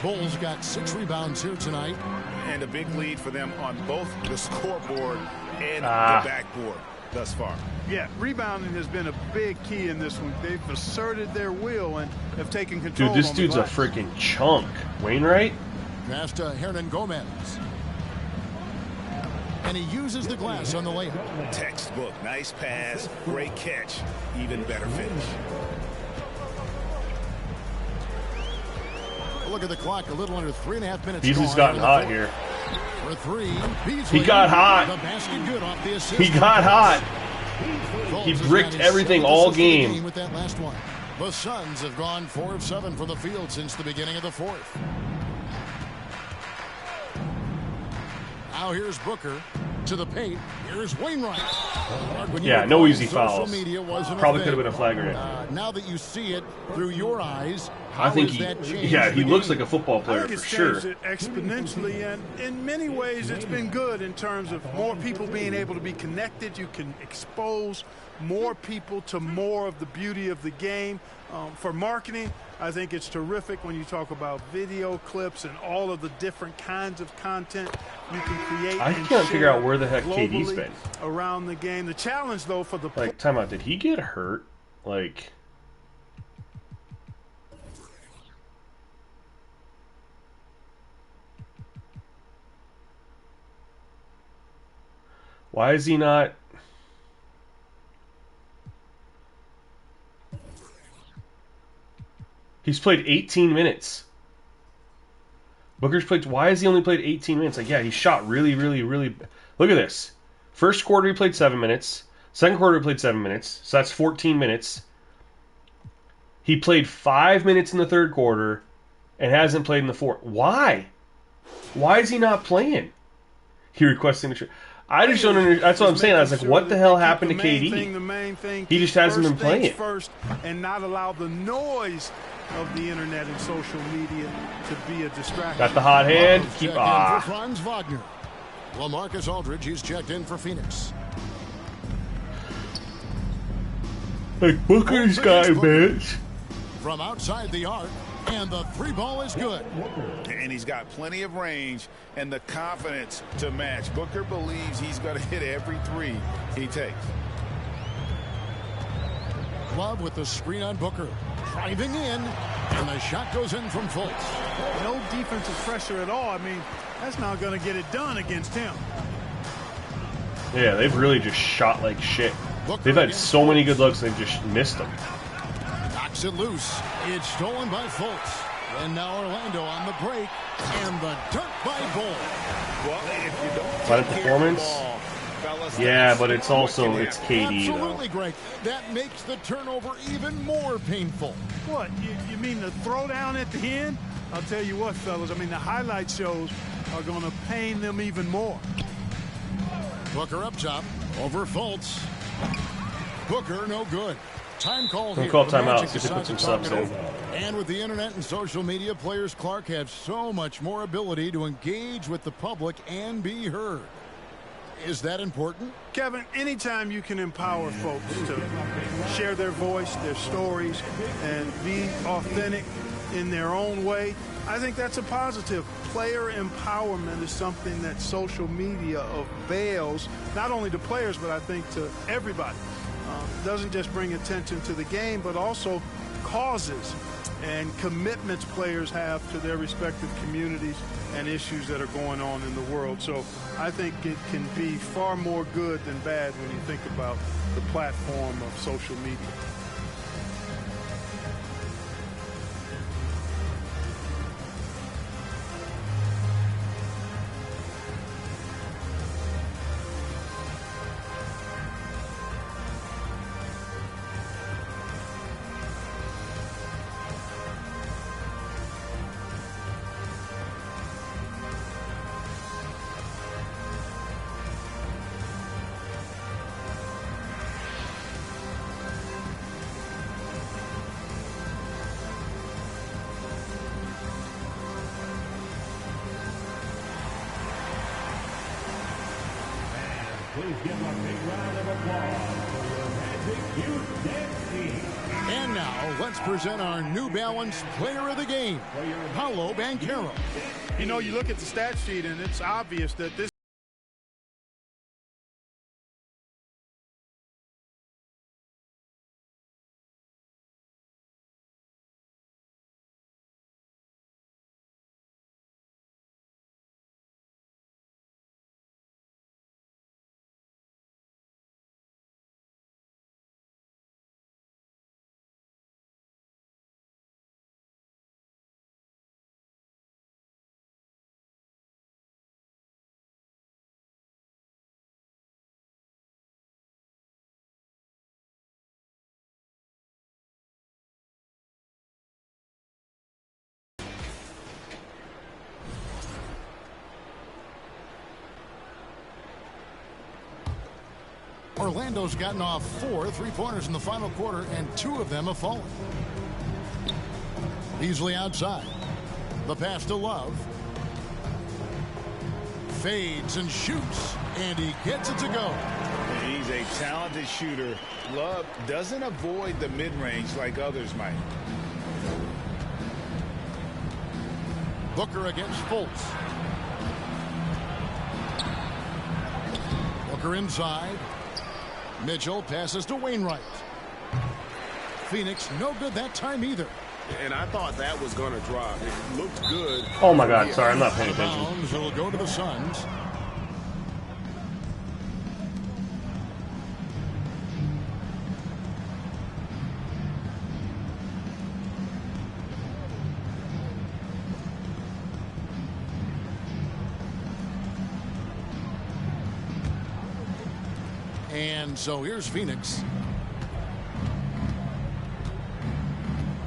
Speaker 3: Bull's got 6 rebounds here tonight.
Speaker 6: And a big lead for them on both the scoreboard and the backboard thus far.
Speaker 5: Yeah, rebounding has been a big key in this one. They've asserted their will and have taken control.
Speaker 1: Dude, this
Speaker 5: on the
Speaker 1: dude's a
Speaker 5: glass.
Speaker 1: freaking chunk. Wainwright?
Speaker 3: Pass to Hernan Gomez. And he uses the glass on the layup.
Speaker 6: Textbook, nice pass, great catch, even better finish.
Speaker 3: Look at the clock, a little under 3.5 minutes.
Speaker 1: Beasley's
Speaker 3: gone
Speaker 1: gotten
Speaker 3: in the
Speaker 1: hot
Speaker 3: fourth.
Speaker 1: here.
Speaker 3: For three, Beasley.
Speaker 1: He got hot.
Speaker 3: The basket good off the assist.
Speaker 1: He got hot.
Speaker 3: Fultz
Speaker 1: He
Speaker 3: has
Speaker 1: bricked
Speaker 3: got his
Speaker 1: everything
Speaker 3: 7th
Speaker 1: all
Speaker 3: assist of the
Speaker 1: game.
Speaker 3: with that last one. The Suns have gone 4 of 7 from the field since the beginning of the fourth. Now here's Booker to the paint. Here's Wainwright. When you
Speaker 1: Yeah,
Speaker 3: were
Speaker 1: no
Speaker 3: playing,
Speaker 1: easy
Speaker 3: social
Speaker 1: fouls.
Speaker 3: media wasn't a
Speaker 1: Probably
Speaker 3: thing.
Speaker 1: could have been a flagrant.
Speaker 3: Now that you see it through your eyes,
Speaker 1: I think he looks like a football player for sure.
Speaker 5: I think it's changed it exponentially, and in many ways it's been good in terms of more people being able to be connected. You can expose more people to more of the beauty of the game. For marketing, I think it's terrific when you talk about video clips and all of the different kinds of content you can create.
Speaker 1: I can't figure out where the heck KD's been
Speaker 5: around the game. The challenge, though, for the
Speaker 1: timeout. Did he get hurt? Why is he not? He's played 18 minutes. Booker's played. Why has he only played 18 minutes? Yeah, he shot really. Look at this. First quarter he played 7 minutes. Second quarter he played 7 minutes. So that's 14 minutes. He played 5 minutes in the third quarter and hasn't played in the fourth. Why? Why is he not playing? He requesting the. I just don't understand. That's what I'm saying. I was like, what the hell happened to KD?
Speaker 5: The main thing,
Speaker 1: he just hasn't been playing.
Speaker 5: First, and not allow the noise of the internet and social media to be a distraction.
Speaker 1: Got the hot hand.
Speaker 3: Keep for Franz Wagner. LaMarcus Aldridge, he's checked in for Phoenix.
Speaker 1: Hey, Booker's guy, bitch.
Speaker 3: From outside the arc, and the three ball is good.
Speaker 6: And he's got plenty of range and the confidence to match. Booker believes he's going to hit every three he takes.
Speaker 3: Love with the screen on Booker. Driving in, and the shot goes in from Fultz.
Speaker 5: No defensive pressure at all. I mean, that's not going to get it done against him.
Speaker 1: Yeah, they've really just shot like shit. They've had so many good looks, they've just missed them.
Speaker 3: Knocks it loose. It's stolen by Fultz. And now Orlando on the break, and the dunk by Bull.
Speaker 6: Well, if you don't
Speaker 1: take performance. Yeah, but it's also it's KD.
Speaker 3: Absolutely, Greg. That makes the turnover even more painful.
Speaker 5: What? You mean the throwdown at the end? I'll tell you what, fellas. I mean, the highlight shows are going to pain them even more.
Speaker 3: Booker up top over Fultz. Booker no good. Time called here.
Speaker 1: Call timeout. Just to put some subs in.
Speaker 3: And with the internet and social media, players Clark have so much more ability to engage with the public and be heard. Is that important?
Speaker 5: Kevin, anytime you can empower folks to share their voice, their stories, and be authentic in their own way, I think that's a positive. Player empowerment is something that social media avails, not only to players, but I think to everybody. Doesn't just bring attention to the game, but also causes and commitments players have to their respective communities and issues that are going on in the world. So I think it can be far more good than bad when you think about the platform of social media.
Speaker 2: Please give a big round of applause for your Magic Youth Dance Team.
Speaker 3: And now, let's present our New Balance Player of the Game, Paolo Banchero.
Speaker 5: You know, you look at the stat sheet, and it's obvious that this
Speaker 3: Orlando's gotten off 4 3-pointers in the final quarter, and 2 of them have fallen. Beasley outside. The pass to Love. Fades and shoots, and he gets it to go.
Speaker 6: He's a talented shooter. Love doesn't avoid the mid-range like others might.
Speaker 3: Booker against Fultz. Booker inside. Mitchell passes to Wainwright. Phoenix no good that time either.
Speaker 11: And I thought that was going to drop. It looked good.
Speaker 1: Oh my God! Sorry, I'm not paying attention.
Speaker 3: It'll go to the Suns. And so here's Phoenix.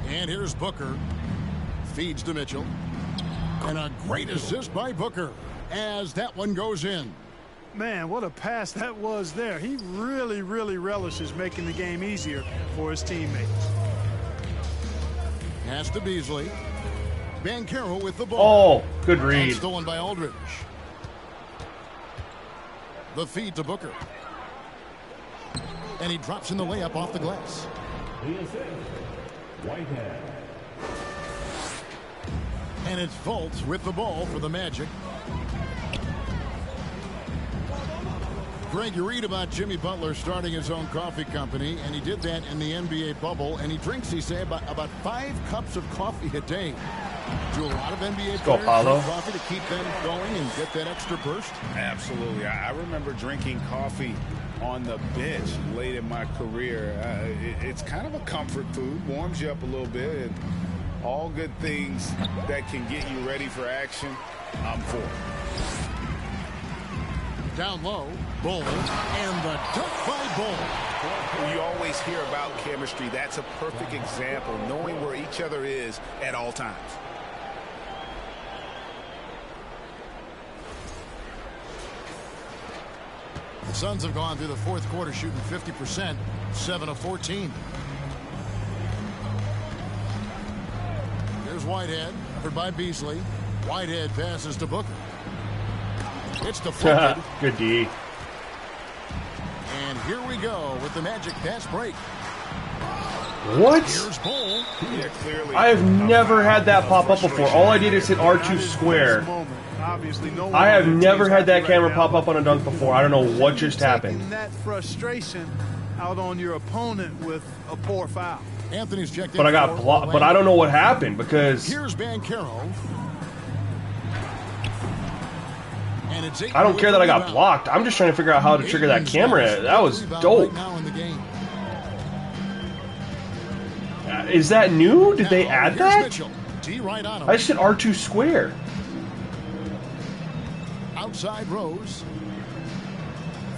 Speaker 3: And here's Booker. Feeds to Mitchell. And a great assist by Booker as that one goes in.
Speaker 5: Man, what a pass that was there. He really, really relishes making the game easier for his teammates.
Speaker 3: Pass to Beasley. Banchero with the ball.
Speaker 1: Oh, good read.
Speaker 3: And stolen by Aldridge. The feed to Booker. And he drops in the layup off the glass.
Speaker 2: Whitehead.
Speaker 3: And it's Fultz with the ball for the Magic. Greg, you read about Jimmy Butler starting his own coffee company, and he did that in the NBA bubble, and he drinks, he say, about 5 cups of coffee a day. Do a lot of NBA players drink coffee to keep them going and get that extra burst?
Speaker 6: Absolutely. I remember drinking coffee on the bench late in my career. It's kind of a comfort food, warms you up a little bit, and all good things that can get you ready for action, I'm for.
Speaker 3: Down low, Bull, and the dunk by Bull.
Speaker 6: You always hear about chemistry. That's a perfect example, knowing where each other is at all times.
Speaker 3: The Suns have gone through the fourth quarter shooting 50%, 7 of 14. Here's Whitehead, covered by Beasley. Whitehead passes to Booker. It's deflected.
Speaker 1: Good D.
Speaker 3: And here we go with the Magic pass break.
Speaker 1: What?
Speaker 3: Here's Bull.
Speaker 6: Yeah, clearly.
Speaker 1: I have never had that pop up before. All I did is hit R2 square. I have never had that camera pop up on a dunk before. I don't know what just happened.
Speaker 5: That frustration out on your opponent with a poor foul.
Speaker 3: Anthony's checked in.
Speaker 1: But I got blocked. But I don't know what happened because
Speaker 3: here's Banchero. And it's
Speaker 1: I don't care that I got blocked. I'm just trying to figure out how to trigger that camera. That was dope. Is that new? Did they add that? I just hit R2 square.
Speaker 3: Outside Rose.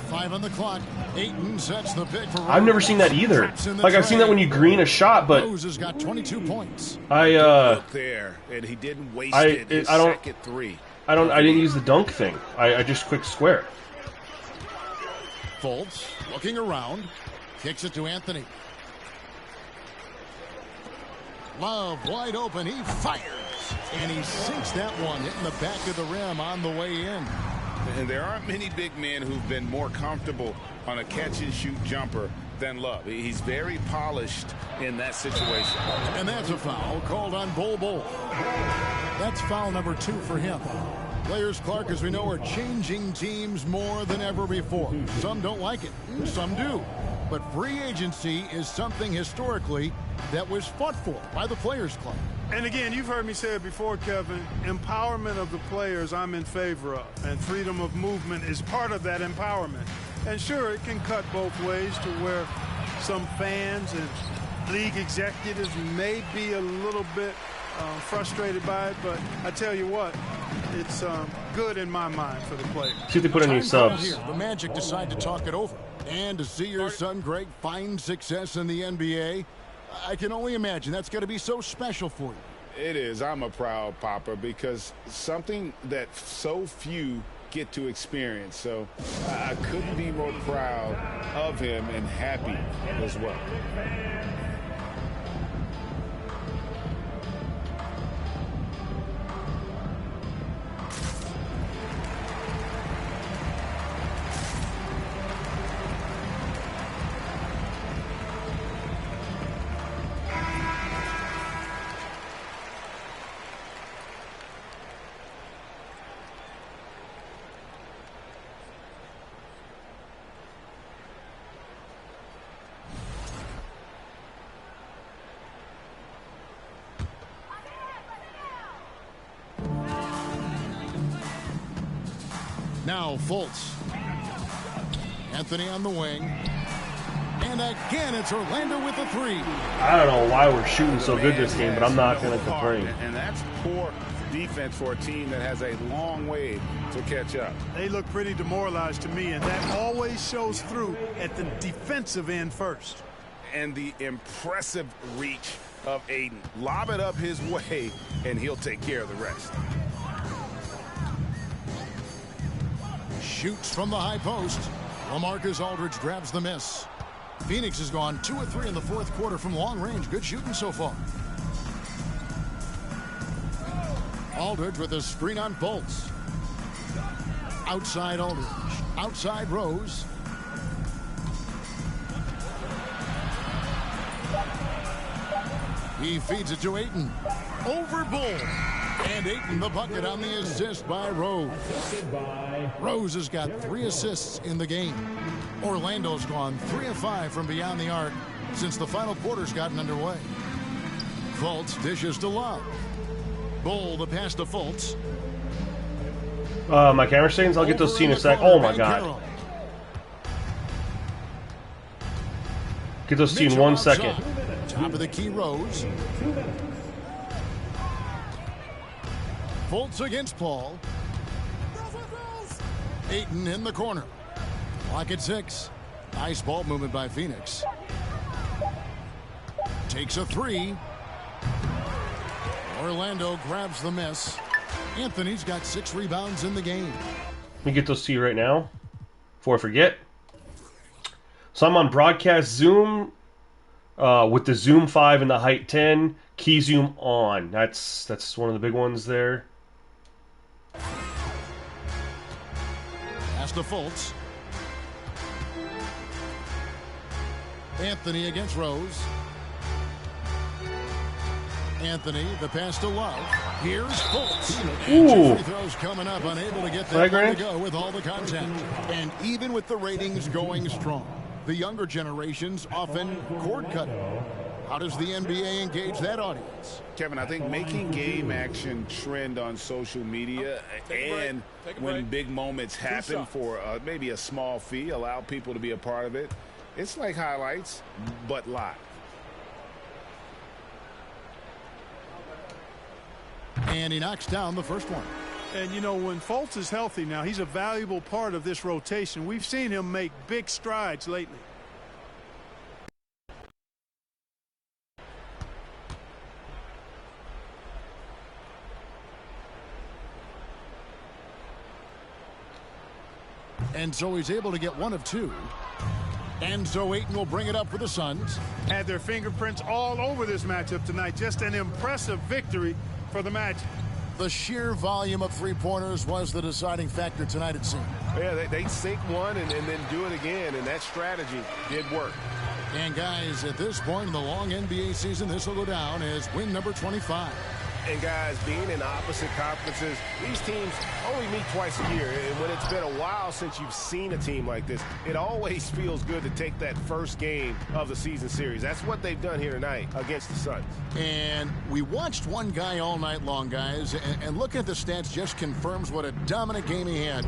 Speaker 3: 5 on the clock. Ayton sets the pick for Rose.
Speaker 1: I've never seen that either. Like I've seen that when you green a shot, but
Speaker 3: Rose has got 22 points.
Speaker 6: Look there, and he didn't waste it. His second three.
Speaker 1: I didn't use the dunk thing. I just quick square.
Speaker 3: Fultz looking around. Kicks it to Anthony. Love wide open. He fires. And he sinks that one, hitting the back of the rim on the way in.
Speaker 6: And there aren't many big men who've been more comfortable on a catch-and-shoot jumper than Love. He's very polished in that situation.
Speaker 3: And that's a foul called on Bull. That's foul number 2 for him. Players, Clark, as we know, are changing teams more than ever before. Some don't like it. Some do. But free agency is something historically that was fought for by the Players Club.
Speaker 5: And again, you've heard me say it before, Kevin, empowerment of the players I'm in favor of. And freedom of movement is part of that empowerment. And sure, it can cut both ways to where some fans and league executives may be a little bit frustrated by it. But I tell you what, it's good in my mind for the players.
Speaker 1: See if they put any subs.
Speaker 3: Here, the Magic decide to talk it over. And to see your son, Greg, find success in the NBA, I can only imagine that's going to be so special for you.
Speaker 6: It is. I'm a proud papa because something that so few get to experience. So I couldn't be more proud of him and happy as well.
Speaker 3: Now Fultz. Anthony on the wing. And again, it's Orlando with a three.
Speaker 1: I don't know why we're shooting so good this game, but I'm not going to complain.
Speaker 6: And that's poor defense for a team that has a long way to catch up.
Speaker 5: They look pretty demoralized to me, and that always shows through at the defensive end first.
Speaker 6: And the impressive reach of Ayton. Lob it up his way, and he'll take care of the rest.
Speaker 3: Shoots from the high post. LaMarcus Aldridge grabs the miss. Phoenix has gone 2 of 3 in the fourth quarter from long range. Good shooting so far. Aldridge with a screen on Fultz. Outside Aldridge. Outside Rose. He feeds it to Ayton. Over Bull. And Ayton the bucket on the assist by Rose. Rose has got 3 assists in the game. Orlando's gone 3 of 5 from beyond the arc since the final quarter's gotten underway. Fultz dishes to Love. Bull the pass to Fultz.
Speaker 1: My camera settings, I'll get those to you in a sec. Oh my god. Get those to you in 1 second.
Speaker 3: Top of the key, Rose. Fultz against Paul. Ayton in the corner. Clock at 6. Nice ball movement by Phoenix. Takes a 3. Orlando grabs the miss. Anthony's got 6 rebounds in the game.
Speaker 1: Let me get those to you right now before I forget. So I'm on broadcast Zoom with the Zoom 5 and the height 10. Key zoom on. That's one of the big ones there.
Speaker 3: Pass to Fultz. Anthony against Rose. Anthony, the pass to Love. Here's Fultz. And free throws coming up, unable to get that one to go with all the contact. And even with the ratings going strong, the younger generations often cord cutting. How does the NBA engage that audience?
Speaker 6: Kevin, I think making game action trend on social media and when big moments happen for maybe a small fee, allow people to be a part of it. It's like highlights, but live.
Speaker 3: And he knocks down the first one.
Speaker 5: And, you know, when Fultz is healthy now, he's a valuable part of this rotation. We've seen him make big strides lately.
Speaker 3: And so he's able to get 1 of 2. And so Ayton will bring it up for the Suns.
Speaker 5: Had their fingerprints all over this matchup tonight. Just an impressive victory for the Magic.
Speaker 3: The sheer volume of three-pointers was the deciding factor tonight, it seemed.
Speaker 11: Yeah, they sink one and then do it again, and that strategy did work.
Speaker 3: And guys, at this point in the long NBA season, this will go down as win number 25.
Speaker 11: And guys, being in opposite conferences, these teams only meet twice a year. And when it's been a while since you've seen a team like this, it always feels good to take that first game of the season series. That's what they've done here tonight against the Suns.
Speaker 3: And we watched one guy all night long, guys, and looking at the stats just confirms what a dominant game he had.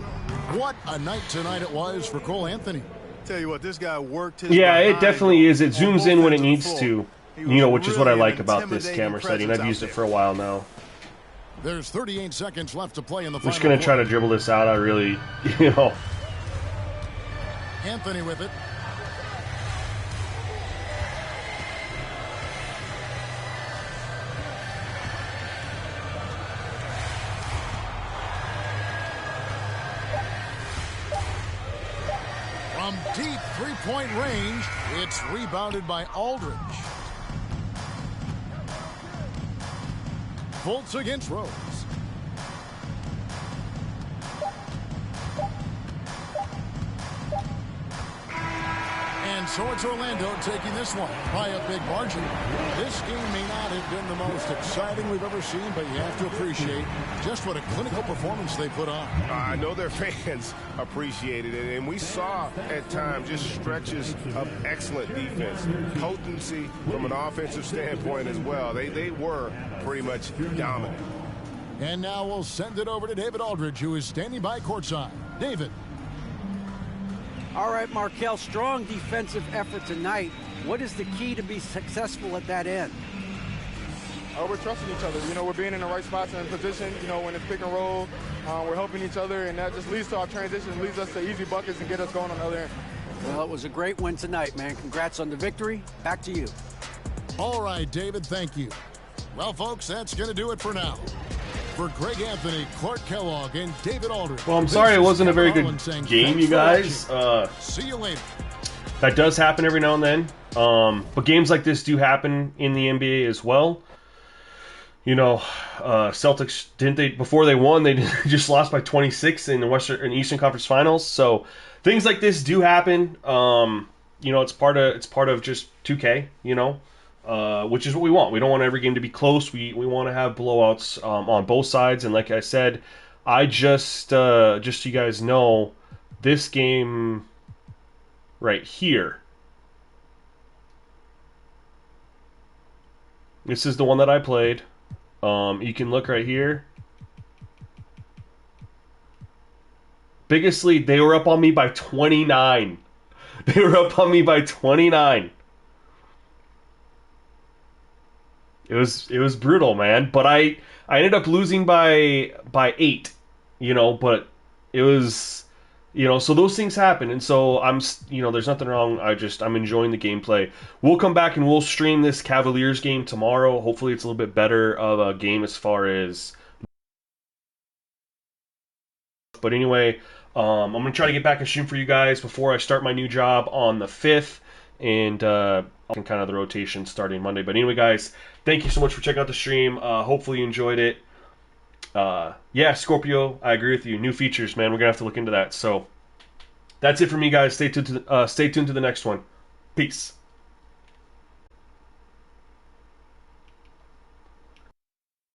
Speaker 3: What a night tonight it was for Cole Anthony.
Speaker 5: Tell you what, this guy worked his
Speaker 1: it definitely is. It zooms in when it needs to. You know, which is what I like about this camera setting. I've used it for a while now.
Speaker 3: There's 38 seconds left to play in the
Speaker 1: I'm just going to try to dribble this out. I really,
Speaker 3: Anthony with it. From deep three-point range, it's rebounded by Aldridge. Fultz against Rose. And so it's Orlando taking this one by a big margin. This game may not have been the most exciting we've ever seen, but you have to appreciate just what a clinical performance they put on.
Speaker 11: I know their fans appreciated it, and we saw at times just stretches of excellent defense, potency from an offensive standpoint as well. They were pretty much dominant.
Speaker 3: And now we'll send it over to David Aldridge, who is standing by courtside. David.
Speaker 4: All right, Markel, strong defensive effort tonight. What is the key to be successful at that end?
Speaker 12: We're trusting each other. You know, we're being in the right spots and in position. You know, when it's pick and roll, we're helping each other, and that just leads to our transition, leads us to easy buckets and get us going on the other end.
Speaker 4: Well, it was a great win tonight, man. Congrats on the victory. Back to you.
Speaker 3: All right, David, thank you. Well, folks, that's going to do it for now. For Greg Anthony, Clark Kellogg, and David Aldridge.
Speaker 1: Well, I'm sorry it wasn't a very good game, you guys.
Speaker 3: See you later.
Speaker 1: That does happen every now and then. But games like this do happen in the NBA as well. You know, Celtics, didn't they, before they won, they just lost by 26 in the Eastern Conference Finals. So things like this do happen. You know, it's part of just 2K, you know, which is what we want. We don't want every game to be close. We want to have blowouts on both sides. And like I said, I just so you guys know, this game right here, this is the one that I played. You can look right here. Biggest lead, they were up on me by 29. They were up on me by 29. It was brutal, man. But I ended up losing by 8. You know, but it was, you know, so those things happen, and so there's nothing wrong. I'm enjoying the gameplay. We'll come back and we'll stream this Cavaliers game tomorrow. Hopefully it's a little bit better of a game as far as. But anyway, I'm gonna try to get back and stream for you guys before I start my new job on the 5th, and kind of the rotation starting Monday. But anyway, guys, thank you so much for checking out the stream. Hopefully you enjoyed it. Yeah, Scorpio, I agree with you. New features, man. We're gonna have to look into that. So that's it for me, guys. Stay tuned to the next one. Peace.